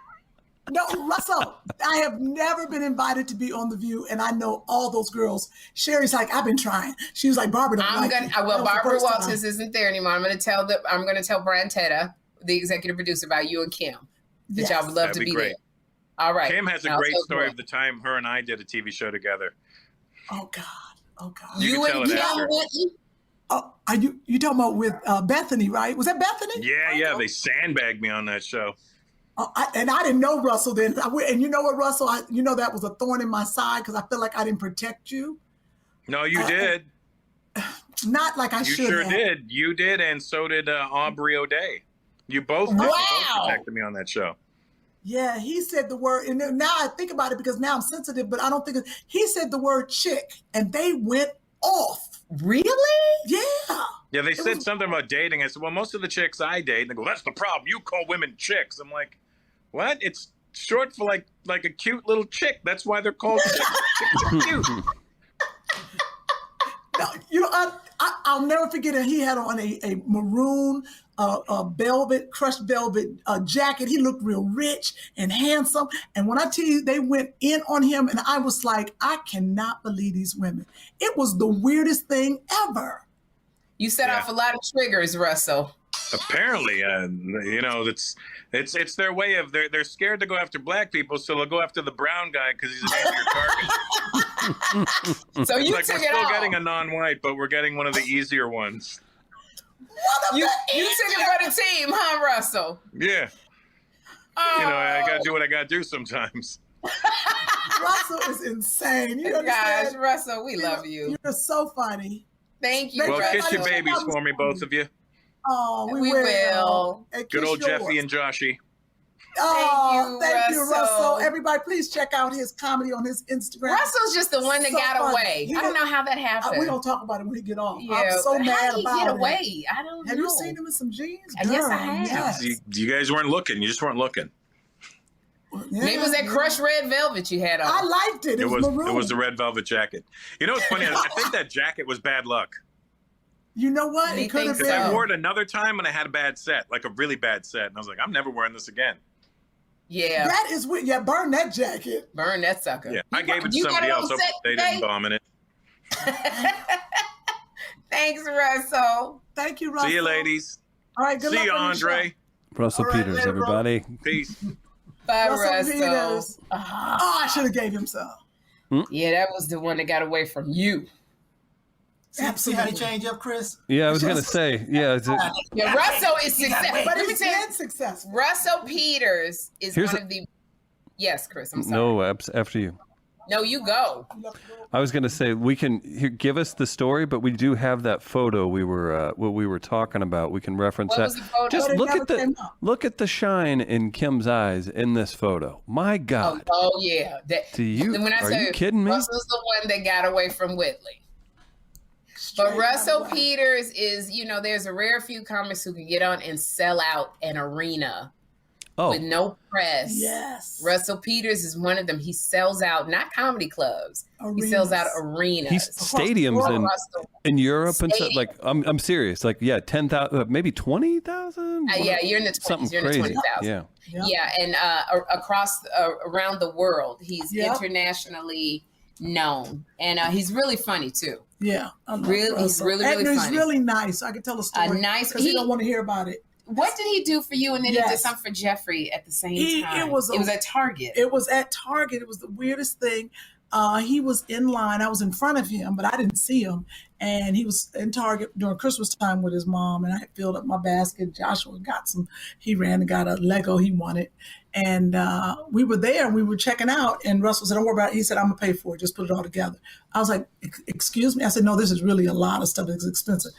No, Russell, I have never been invited to be on The View, and I know all those girls. Sherry's like, I've been trying. She was like, Barbara don't Barbara Walters isn't there anymore. I'm going to tell Brian Teta, the executive producer, about you and Kim. That y'all would love to be there. All right. Kim has a great story of the time her and I did a TV show together. Oh God. You and Kim Whitley? Oh, are you talking about with Bethany, right? Was that Bethany? Yeah. They sandbagged me on that show. And I didn't know Russell then. And you know what, Russell? That was a thorn in my side because I feel like I didn't protect you. No, you did. Not like I should have. You sure did. You did, and so did Aubrey O'Day. You both did. Wow. You both protected me on that show. Yeah, he said the word, and now I think about it because now I'm sensitive, but I don't think he said the word chick, and they went off. Really? Yeah. Yeah, they said something about dating. I said, well, most of the chicks I date, and they go, that's the problem. You call women chicks. I'm like, what? It's short for like a cute little chick. That's why they're called chicks. Chicks are cute. No, I'll never forget it. He had on a maroon crushed velvet jacket. He looked real rich and handsome. And when I tell you, they went in on him, and I was like, I cannot believe these women. It was the weirdest thing ever. You set off a lot of triggers, Russell. Apparently, it's their way of they're scared to go after black people, so they'll go after the brown guy because he's an easier target. So you like took we're it still all. getting a non-white, but we're getting one of the easier ones. You took it for the team, huh, Russell? Yeah. Oh. You know, I gotta do what I gotta do sometimes. Russell is insane. You Gosh, understand? Russell, we love you. You're so funny. Thank you, Well, Russell. kiss your babies for me, both of you. Oh, We will. And Good kiss old yours. Jeffy and Joshy. Oh, thank you, Russell. Russell. Everybody, please check out his comedy on his Instagram. Russell's just the one that So got funny. away. I don't know how that happened. We're going to talk about it when he get off. Yeah, I'm so but mad how did he about get it. away? I don't know. Have you seen him in some jeans? Yes, I Girl, have. Yes. You guys weren't looking. You just weren't looking. Maybe it was that crushed red velvet you had on. I liked it. It was maroon. It was the red velvet jacket. You know what's funny? I think that jacket was bad luck. You know what? It could have Because been. I wore it another time and I had a bad set, like a really bad set. And I was like, I'm never wearing this again. Yeah. That is weird. Yeah, burn that jacket. Burn that sucker. Yeah, I gave it to You got somebody it on else. set They today? didn't bomb in it. Thanks, Russell. Thank you, Russell. See you, ladies. All right, good See luck you, on your Andre. show. Russell All right, Peters, later, bro. everybody. Peace. Bye, Russell Russell. Peters. Oh, I should have gave him some. Yeah, that was the one that got away from you. See how they change up, Chris? Yeah, I was gonna say. Yeah, Yeah, Russell is successful. But Let me he's tell you, been successful. Russell Peters is Here's one of the. Yes, Chris. I'm sorry. no. After you. No, you go. I was gonna say we can give us the story, but we do have that photo we were what we were talking about. We can reference What that. was the photo? Just But it look never at the came up. look at the shine in Kim's eyes in this photo. My God. Oh yeah. Do you? When I Are say you kidding me? Russell's the one that got away from Whitley. But Russell Peters is, there's a rare few comics who can get on and sell out an arena with no press. Yes. Russell Peters is one of them. He sells out, not comedy clubs. Arenas. He sells out arenas. He's stadiums in Europe and stuff. Like I'm serious. Like 10,000, maybe 20,000. Yeah, you're in the 20s. Something You're in crazy. the 20,000. Yeah, and around the world, he's internationally known, and he's really funny too. Yeah, he's really and funny. he's really nice. I can tell a story. Nice. Because he don't want to hear about it. What did he do for you? And then he did something for Jeffrey at the same time. It was at Target. It was at Target. It was the weirdest thing. He was in line. I was in front of him, but I didn't see him. And he was in Target during Christmas time with his mom. And I had filled up my basket. Joshua got some. He ran and got a Lego he wanted. And we were there and we were checking out. And Russell said, "Don't worry about it." He said, "I'm going to pay for it. Just put it all together." I was like, "Excuse me?" I said, "No, this is really a lot of stuff. It's expensive."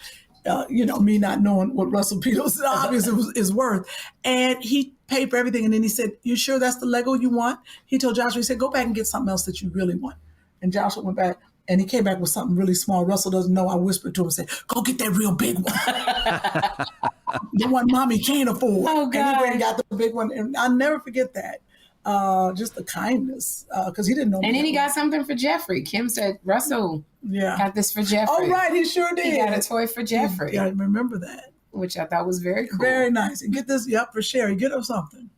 Me not knowing what Russell Peters obviously is worth. And he paid for everything. And then he said, "You sure that's the Lego you want?" He told Joshua, he said, "Go back and get something else that you really want." And Joshua went back and he came back with something really small. Russell doesn't know. I whispered to him and said, "Go get that real big one." The one mommy can't afford. Oh, God. And he went and got the big one. And I'll never forget that. Just the kindness, because he didn't know. And then he got something for Jeffrey. Kim said, "Russell got this for Jeffrey." Oh, right. He sure did. He got a toy for Jeffrey. Yeah, I remember that. Which I thought was very cool. Very nice. And get this, for Sherry. Get him something.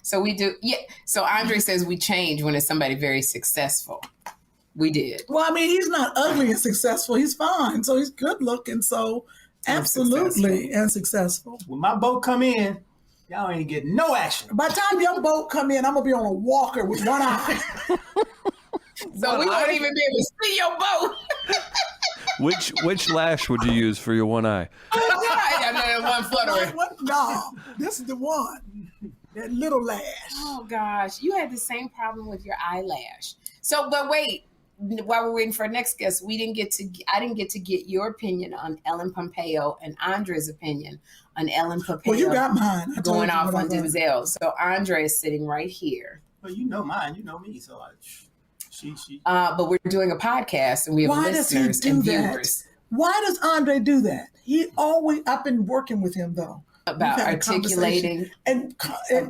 So we do. Yeah. So Andre says we change when it's somebody very successful. We did. Well, I mean, he's not ugly and successful. He's fine. So he's good looking. So absolutely and successful. When my boat come in, y'all ain't getting no action. By the time your boat come in, I'm going to be on a walker with one eye. So we won't even be able to see your boat. Which lash would you use for your one eye? I know that one fluttering. No, this is the one. That little lash. Oh gosh, you had the same problem with your eyelash. So, but wait, while we're waiting for our next guest, I didn't get to get your opinion on Ellen Pompeo and Andre's opinion on Ellen Pompeo. Well, you got mine. Going off on Denzel. So Andre is sitting right here. Well, you know mine. You know me. So she. But we're doing a podcast and we have listeners and viewers. Why does Andre do that? I've been working with him though. About articulating and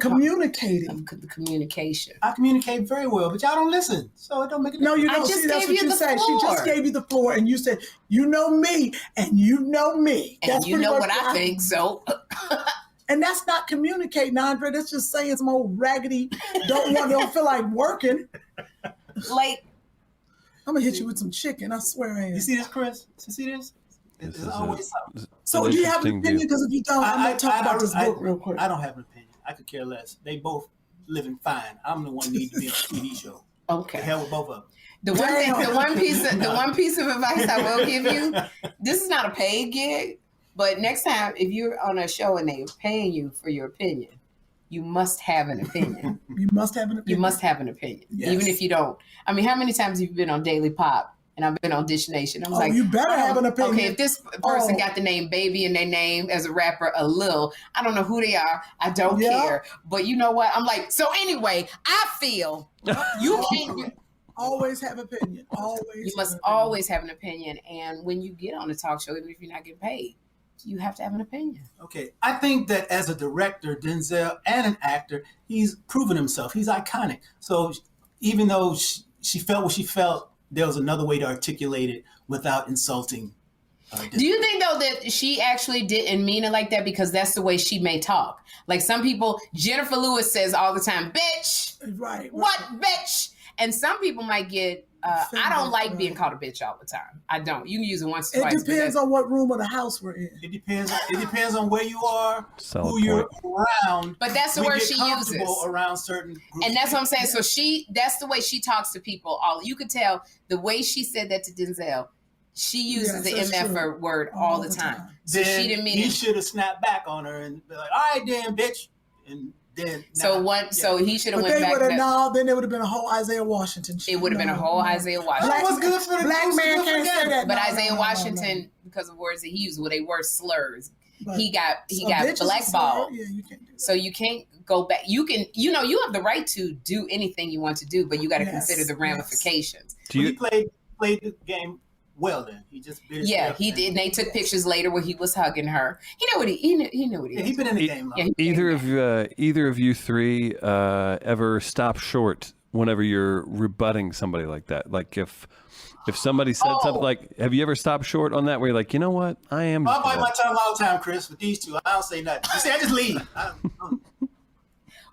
communicating. The communication. I communicate very well, but y'all don't listen. So it don't make a difference. No, you don't. See, that's what you said. She just gave you the floor and you said, "You know me and you know me." And you know what I think, so. And that's not communicating, Andre. That's just saying some old raggedy, don't feel like working. Like, I'm going to hit you with some chicken, I swear. You see this, Chris? You see this? It's always something. So do you have an opinion? Because if you don't, I'm going to talk about this book real quick. I don't have an opinion. I could care less. They both living fine. I'm the one need to be on a TV show. Okay. The hell with both of them. The one piece of advice I will give you, this is not a paid gig, but next time if you're on a show and they're paying you for your opinion, you must have an opinion. You must have an opinion. You must have an opinion. Yes. Even if you don't. I mean, how many times have you been on Daily Pop and I've been on Dish Nation? I was like, you better have an opinion. Okay, if this person got the name Baby in their name as a rapper, a Lil, I don't know who they are. I don't care. But you know what? I'm like, so anyway, I feel you can't always have opinion. You must always have an opinion. And when you get on a talk show, even if you're not getting paid, you have to have an opinion. Okay. I think that as a director, Denzel, and an actor, he's proven himself. He's iconic. So even though she felt what she felt, there was another way to articulate it without insulting. Do you think, though, that she actually didn't mean it like that because that's the way she may talk? Like some people, Jennifer Lewis says all the time, bitch. Right. What, bitch? And some people might get, I don't like being called a bitch all the time. I don't. You can use it once or twice. It depends on what room of the house we're in. It depends on where you are, who you're around. But that's the word she uses around certain groups. And that's what I'm saying. So that's the way she talks to people. You could tell the way she said that to Denzel. She uses the MF word all the time. So then she didn't mean he should have snapped back on her and be like, "All right, then, bitch." And then so he should have went back. Then there would have been a whole Isaiah Washington. It would have been a whole Isaiah Washington. That was good for the black man. Can't say that. But Isaiah Washington, because of words that he used, they were slurs. But he got blackballed. Yeah, you can't do that. So you can't go back. You can, you have the right to do anything you want to do, but you got to consider the ramifications. He played the game well. Then he just bit his he did. And they took pictures later where he was hugging her. He knew what he was. He's been in the game. Either of you three ever stop short whenever you're rebutting somebody like that? Like if somebody said something like, have you ever stopped short on that where you're like, you know what, I am. I bite my tongue all the time, Chris. With these two, I don't say nothing. You see, I just leave.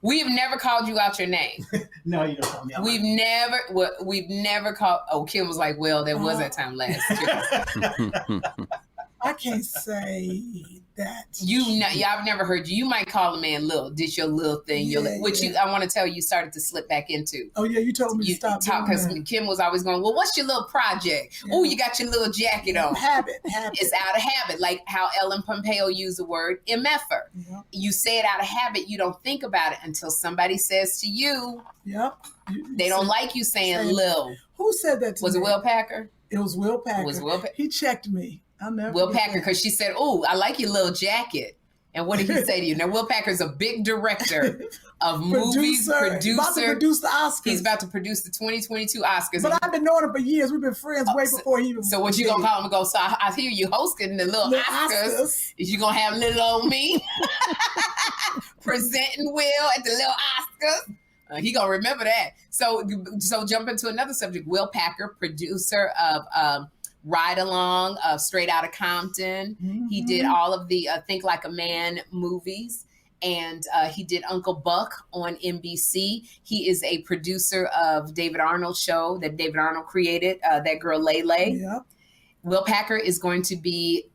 We've never called you out your name. No, you don't call me out. We've never called. Oh, Kim was like, well, there was that time last year. I can't say that. I've never heard you. You might call a man Lil. Did your little thing, I want to tell you started to slip back into. Oh yeah, you told me to stop. Because Kim was always going, well, what's your little project? Yeah. Oh, you got your little jacket on. Habit. It's out of habit, like how Ellen Pompeo used the word MFer. Yep. You say it out of habit. You don't think about it until somebody says to you. Yep. They don't like you saying Lil. Who said that to me? Was it Will Packer? It was Will Packer. He checked me. Will Packer, because she said, "Oh, I like your little jacket." And what did he say to you? Now, Will Packer's a big director of movies, About to produce the Oscars. He's about to produce the 2022 Oscars. But I've been knowing him for years. We've been friends way before he was. So what you gonna call him and go? So I hear you hosting the little Oscars. Is you gonna have little old me presenting Will at the little Oscars? He gonna remember that. So jump into another subject. Will Packer, producer of Ride Along, Straight Outta Compton. Mm-hmm. He did all of the Think Like a Man movies, and he did Uncle Buck on NBC. He is a producer of David Arnold's show that David Arnold created, That Girl Lele. Yep. Will Packer is going to be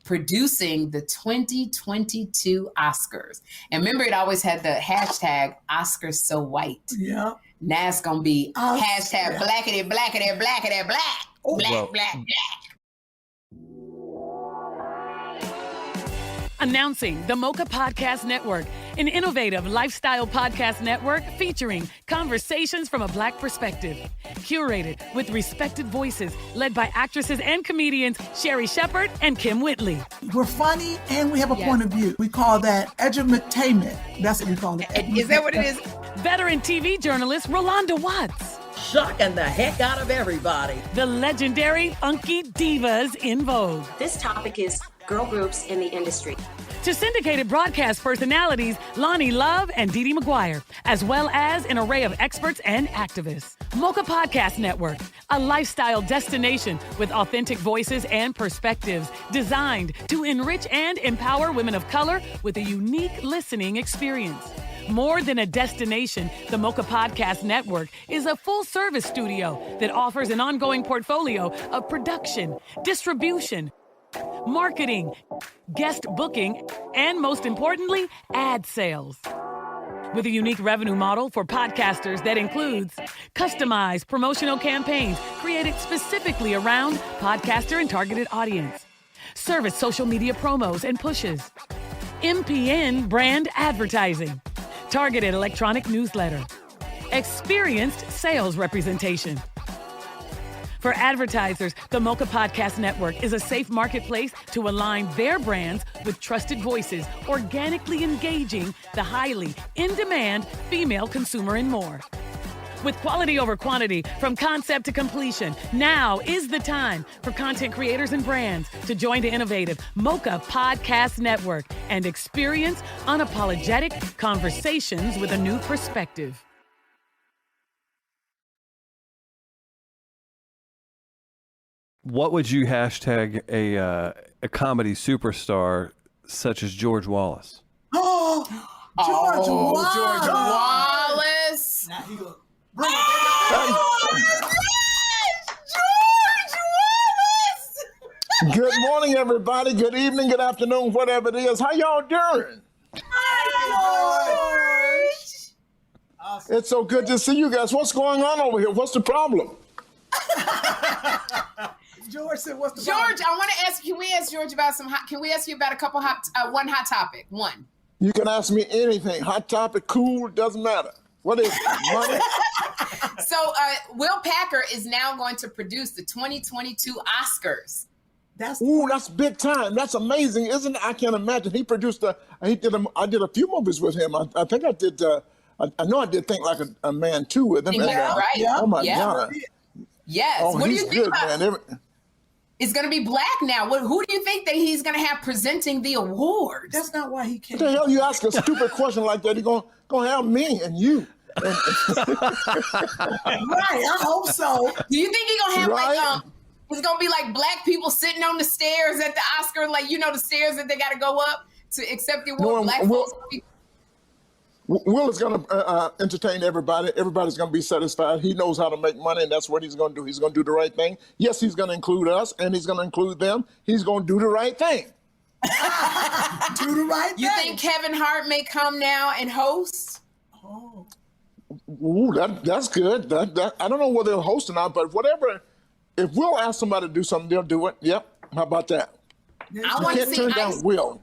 producing the 2022 Oscars. And remember, it always had the hashtag Oscars So White. Yeah. Now it's going to be hashtag blackity, blackity, blackity, black. Black, black, black. Announcing the Mocha Podcast Network, an innovative lifestyle podcast network featuring conversations from a Black perspective. Curated with respected voices, led by actresses and comedians Sherry Shepherd and Kim Whitley. We're funny and we have a point of view. We call that edutainment. That's what we call it. Is that what it is? Veteran TV journalist Rolanda Watts. Shocking the heck out of everybody. The legendary Funky Divas in Vogue. This topic is girl groups in the industry. To syndicated broadcast personalities Lonnie Love and Dee Dee McGuire, as well as an array of experts and activists. Mocha Podcast Network, a lifestyle destination with authentic voices and perspectives designed to enrich and empower women of color with a unique listening experience. More than a destination, the Mocha Podcast Network is a full-service studio that offers an ongoing portfolio of production, distribution, marketing, guest booking, and most importantly, ad sales. With a unique revenue model for podcasters that includes customized promotional campaigns created specifically around podcaster and targeted audience, service social media promos and pushes, MPN brand advertising, targeted electronic newsletter, experienced sales representation. For advertisers, the Mocha Podcast Network is a safe marketplace to align their brands with trusted voices, organically engaging the highly in-demand female consumer and more. With quality over quantity, from concept to completion, now is the time for content creators and brands to join the innovative Mocha Podcast Network and experience unapologetic conversations with a new perspective. What would you hashtag a comedy superstar such as George Wallace? Oh, George Wallace. George Wallace. Now he go, George Wallace. Good morning, everybody. Good evening, good afternoon, whatever it is. How y'all doing? Hi, George. awesome. It's so good to see you guys. What's going on over here? What's the problem? George said, "What's the George, problem?" I want to ask. Can we ask George about Can we ask you about a couple one hot topic? One. You can ask me anything. Hot topic, cool, doesn't matter. What is it? Money? So, Will Packer is now going to produce the 2022 Oscars. That's big time. That's amazing, isn't it? I can't imagine. He produced I did a few movies with him. I think I did. I know I did Think Like a Man 2 with him. Yeah, right. Yeah. Oh my God. Yes. Oh, what do you he's think good, about? man. It's going to be black now. Who do you think that he's going to have presenting the awards? That's not why he came. What the hell you ask a stupid question like that? He's gonna have me and you. Right, I hope so. Do you think he's going to have Right. it's going to be like black people sitting on the stairs at the Oscar, like, the stairs that they got to go up to accept the award? No, black Will- folks. Will is going to entertain everybody. Everybody's going to be satisfied. He knows how to make money, and that's what he's going to do. He's going to do the right thing. Yes, he's going to include us, and he's going to include them. He's going to do the right thing. Do the right thing. You think Kevin Hart may come now and host? Oh. Ooh, that's good. I don't know whether they'll host or not, but whatever. If Will ask somebody to do something, they'll do it. Yep. How about that? I want to can't see turn down Will.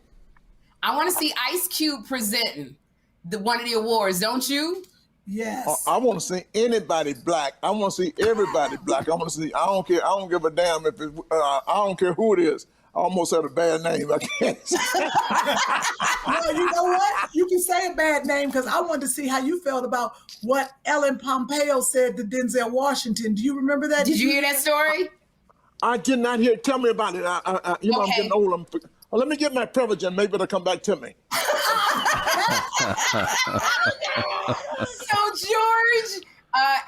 I want to see Ice Cube presenting one of the awards, don't you? Yes. I want to see anybody black. I want to see everybody black. I want to see. I don't care. I don't give a damn if it. I don't care who it is. I almost had a bad name. I can't. Well, you know what? You can say a bad name because I wanted to see how you felt about what Ellen Pompeo said to Denzel Washington. Do you remember that? Did you hear that story? I did not hear. Tell me about it. I'm getting old. Let me get my privilege and maybe it'll come back to me. So George,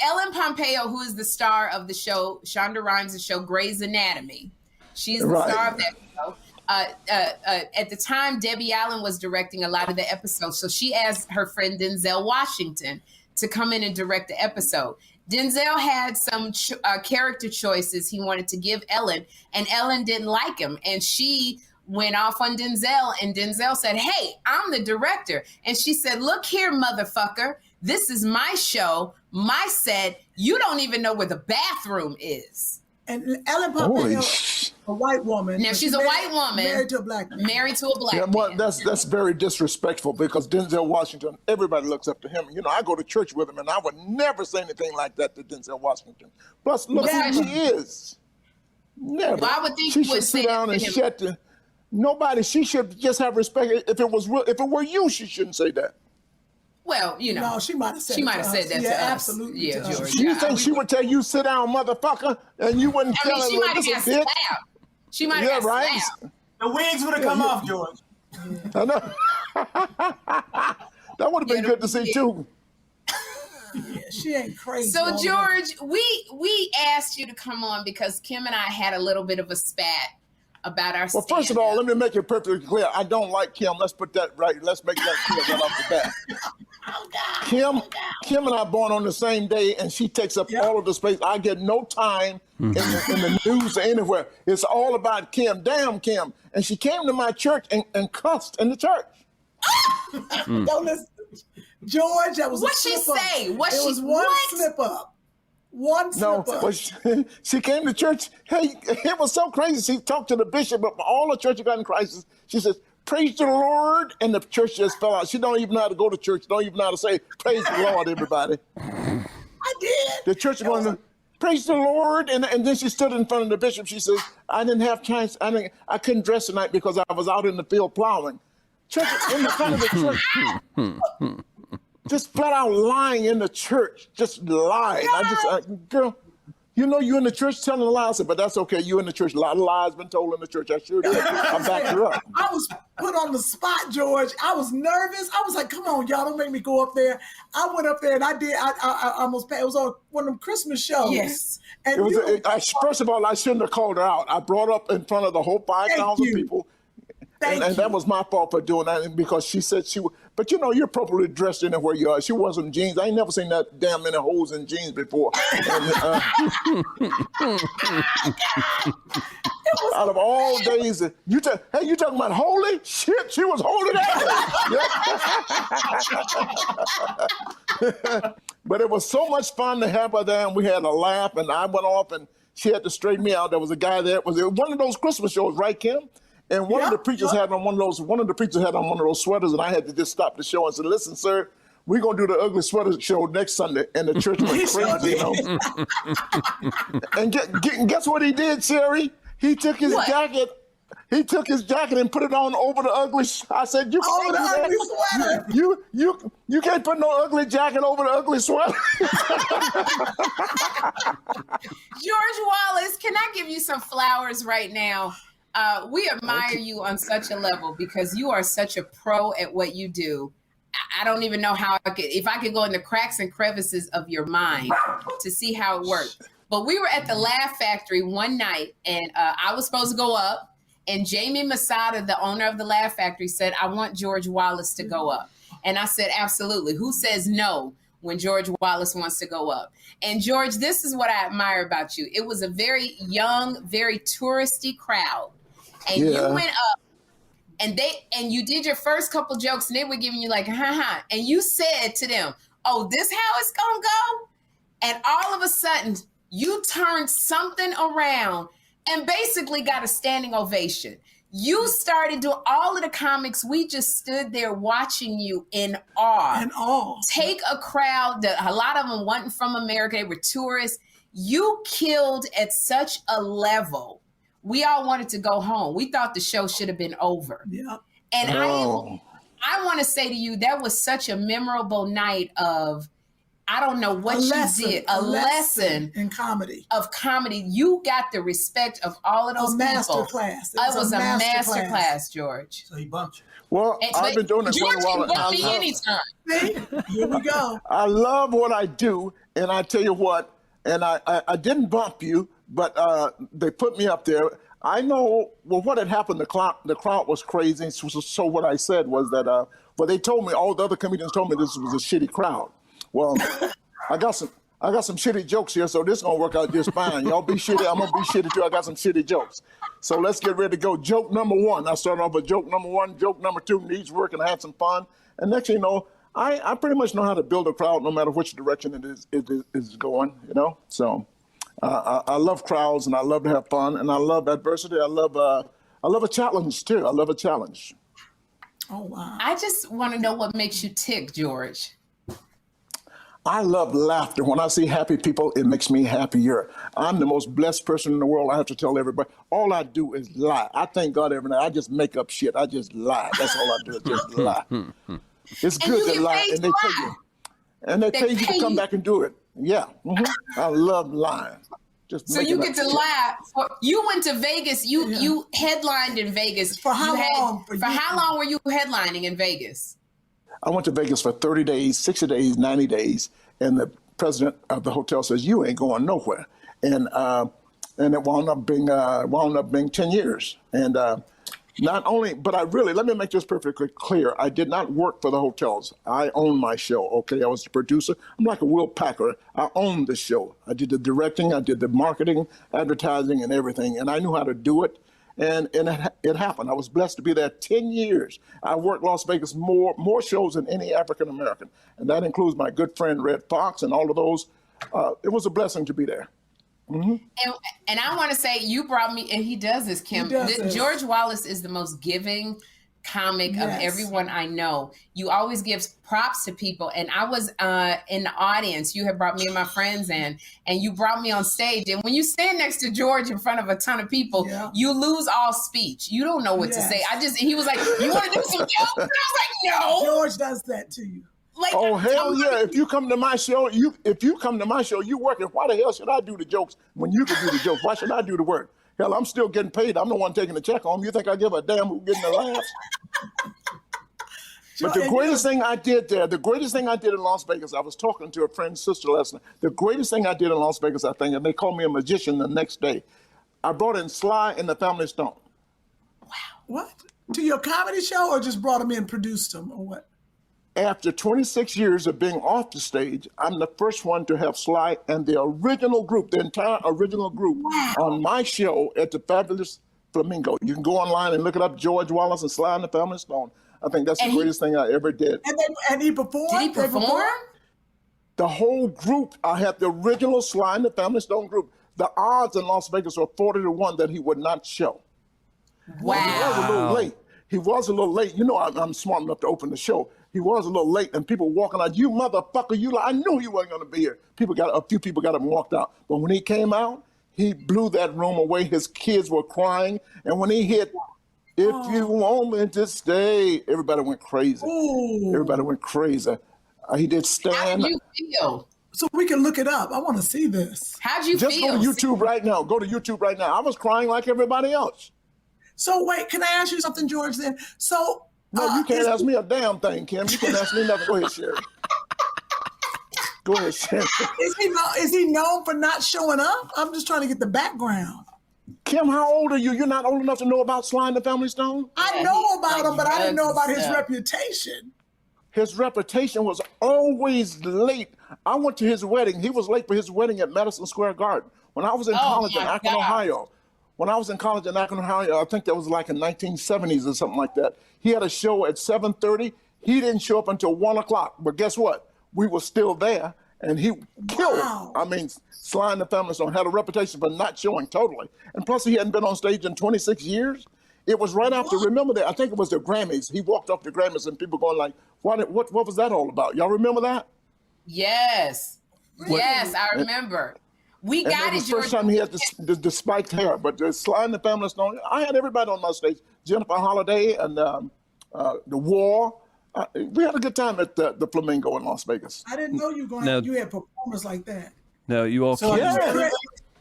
Ellen Pompeo, who is the star of the show, Shonda Rhimes' show Grey's Anatomy, she's the star of that show. At the time, Debbie Allen was directing a lot of the episodes, so she asked her friend Denzel Washington to come in and direct the episode. Denzel had some character choices he wanted to give Ellen, and Ellen didn't like him, and she went off on Denzel, and Denzel said, "Hey, I'm the director." And she said, "Look here, motherfucker, this is my show, my set. You don't even know where the bathroom is." And Ellen Pompeo, a white woman. Now she's a white woman, married to a black man. Yeah, well, that's very disrespectful because Denzel Washington, everybody looks up to him. I go to church with him, and I would never say anything like that to Denzel Washington. Plus, look who he is. Never. Well, I would think she you would should sit say down that and to him. shut the. Nobody. She should just have respect. If it were you, she shouldn't say that. Well, No, she might have said that to us. Absolutely. Yeah, to us. George. You think she would tell you, sit down, motherfucker, and you wouldn't I tell mean, her, she look, might have this got a bitch? slapped. She might have got slapped. The wigs would have come off, George. I know. That would have been good to see, too. Yeah, she ain't crazy. So, George, we asked you to come on because Kim and I had a little bit of a spat about our Well, first of all, let me make it perfectly clear. I don't like Kim. Let's put that right. Let's make that clear right off the bat. Kim and I born on the same day, and she takes up all of the space. I get no time in the news or anywhere. It's all about Kim. Damn Kim. And she came to my church and cussed in the church. Don't listen. George, that was what a she slip up. say? It was one slip up. One slip up. Well, she came to church. Hey, it was so crazy. She talked to the bishop of all the Church of God in Christ. She says, "Praise the Lord," and the church just fell out. She don't even know how to go to church. Don't even know how to say, "Praise the Lord," everybody. I did. The church is going to praise the Lord, and then she stood in front of the bishop. She says, "I didn't have chance. I couldn't dress tonight because I was out in the field plowing." Church in the front of the church, just flat out lying in the church, just lying. Girl, you know you in the church telling lies. I said, but that's okay. You in the church. A lot of lies been told in the church. I sure did. I backed her up. I was put on the spot, George. I was nervous. I was like, come on, y'all, don't make me go up there. I went up there and I did. I almost passed. It was on one of them Christmas shows. Yes. And first of all, I shouldn't have called her out. I brought her up in front of the whole 5,000 people. And that was my fault for doing that because she said she would. But you know, you're properly dressed anywhere you are. She was in jeans. I ain't never seen that damn many holes in jeans before. Out of all days, you talking about holy? Shit, she was holy that. But it was so much fun to have her there, and we had a laugh, and I went off, and she had to straighten me out. There was a guy there. It was one of those Christmas shows, right, Kim? And one of the preachers had on one of those sweaters, and I had to just stop the show and say, "Listen, sir, we're gonna do the ugly sweater show next Sunday." And the church went crazy, you know. And guess what he did, Sherry? He took his jacket. He took his jacket and put it on over the ugly. I said, "You can't do that. Ugly sweater. You can't put no ugly jacket over the ugly sweater." George Wallace, can I give you some flowers right now? We admire you on such a level because you are such a pro at what you do. I don't even know how if I could go in the cracks and crevices of your mind to see how it works. But we were at the Laugh Factory one night, and I was supposed to go up, and Jamie Masada, the owner of the Laugh Factory, said, "I want George Wallace to go up." And I said, "Absolutely. Who says no when George Wallace wants to go up?" And George, this is what I admire about you. It was a very young, very touristy crowd. And you went up and you did your first couple jokes and they were giving you like, ha. And you said to them, "Oh, this how it's going to go?" And all of a sudden you turned something around and basically got a standing ovation. You started doing all of the comics. We just stood there watching you in awe. Take a crowd that a lot of them weren't from America. They were tourists. You killed at such a level. We all wanted to go home. We thought the show should have been over. Yeah. And I want to say to you, that was such a memorable night of, I don't know what you did. A lesson in comedy. Of comedy. You got the respect of all of those people. Masterclass. It was a master class, George. So he bumped you. Well, I've been doing it for a while. George can bump me anytime. Here we go. I love what I do, and I tell you what, and I didn't bump you, but they put me up there. I know, well, what had happened, the crowd was crazy. So what I said was that, they told me, all the other comedians told me this was a shitty crowd. Well, I got some shitty jokes here, so this is going to work out just fine. Y'all be shitty, I'm going to be shitty too. I got some shitty jokes. So let's get ready to go. Joke number one. I started off with joke number one. Joke number two needs work, and I had some fun. And next thing you know, I pretty much know how to build a crowd no matter which direction it is going, you know? So I love crowds, and I love to have fun, and I love adversity. I love a challenge too. I love a challenge. Oh, wow. I just want to know what makes you tick, George. I love laughter. When I see happy people, it makes me happier. I'm the most blessed person in the world. I have to tell everybody. All I do is lie. I thank God every night. I just make up shit. I just lie. That's all I do is just lie. It's good to lie, and they pay you. And they pay you to come back and do it. Yeah. Mm-hmm. I love lying. So you get to lie. You went to Vegas. You headlined in Vegas. For how long? For how long were you headlining in Vegas? I went to Vegas for 30 days, 60 days, 90 days, and the president of the hotel says, "You ain't going nowhere." And it wound up being 10 years. And not only, but let me make this perfectly clear. I did not work for the hotels. I owned my show, okay? I was the producer. I'm like a Will Packer. I owned the show. I did the directing, I did the marketing, advertising, and everything. And I knew how to do it. And it happened. I was blessed to be there 10 years. I worked Las Vegas more shows than any African American, and that includes my good friend Red Fox and all of those. It was a blessing to be there. Mm-hmm. And I want to say, you brought me, and he does this, Kim. George Wallace is the most giving comic of everyone I know. You always give props to people, and I was in the audience. You had brought me and my friends in, and you brought me on stage, and when you stand next to George in front of a ton of people, you lose all speech. You don't know what to say. He was like, you want to do some jokes? And I was like, no. George does that to you. Like, oh, hell yeah. If you come to my show, you working. Why the hell should I do the jokes when you can do the jokes? Why should I do the work? Hell, I'm still getting paid. I'm the one taking the check home. You think I give a damn who's getting the laughs? But the greatest thing I did there, the greatest thing I did in Las Vegas, I was talking to a friend's sister last night. The greatest thing I did in Las Vegas, I think, and they called me a magician the next day, I brought in Sly and the Family Stone. Wow. What? To your comedy show, or just brought them in, produced them, or what? After 26 years of being off the stage, I'm the first one to have Sly and the original group, the entire original group, on my show at the Fabulous Flamingo. You can go online and look it up, George Wallace and Sly and the Family Stone. I think that's the greatest thing I ever did. And he performed? Did he perform? The whole group, I had the original Sly and the Family Stone group. The odds in Las Vegas were 40-1 that he would not show. Wow. He was a little late. He was a little late. You know, I'm smart enough to open the show. He was a little late, and people walking out, you motherfucker, I knew he wasn't going to be here. A few people got up and walked out. But when he came out, he blew that room away. His kids were crying. And when he hit, if you want me to stay, everybody went crazy. Ooh. Everybody went crazy. He did stand. How did you feel? So we can look it up. I want to see this. How'd you feel? Just go to YouTube right now. Go to YouTube right now. I was crying like everybody else. So wait, can I ask you something, George, then? So... No, you can't ask me a damn thing, Kim. You can't ask me nothing. Go ahead, Sherry. Go ahead, Sherry. Is he known for not showing up? I'm just trying to get the background. Kim, how old are you? You're not old enough to know about Sly and the Family Stone? I know about him, but I didn't know about his reputation. His reputation was always late. I went to his wedding. He was late for his wedding at Madison Square Garden. When I was in college in Akron, Ohio, I think that was like in 1970s or something like that. He had a show at 7:30. He didn't show up until 1 o'clock. But guess what? We were still there, and he killed it. I mean, Sly and the Family Stone had a reputation for not showing totally. And plus, he hadn't been on stage in 26 years. It was right after, remember that? I think it was the Grammys. He walked off the Grammys, and people going like, what was that all about? Y'all remember that? Yes. Yes, I remember. We got it, George. First time he had the spiked hair, but the Sly and the Family Stone, I had everybody on my stage. Jennifer Holliday and The War. We had a good time at the Flamingo in Las Vegas. I didn't know you had performers like that. No, you all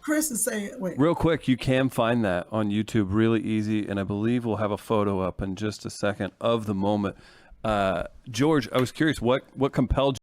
Chris is saying, wait. Real quick, you can find that on YouTube really easy, and I believe we'll have a photo up in just a second of the moment. George, I was curious, what compelled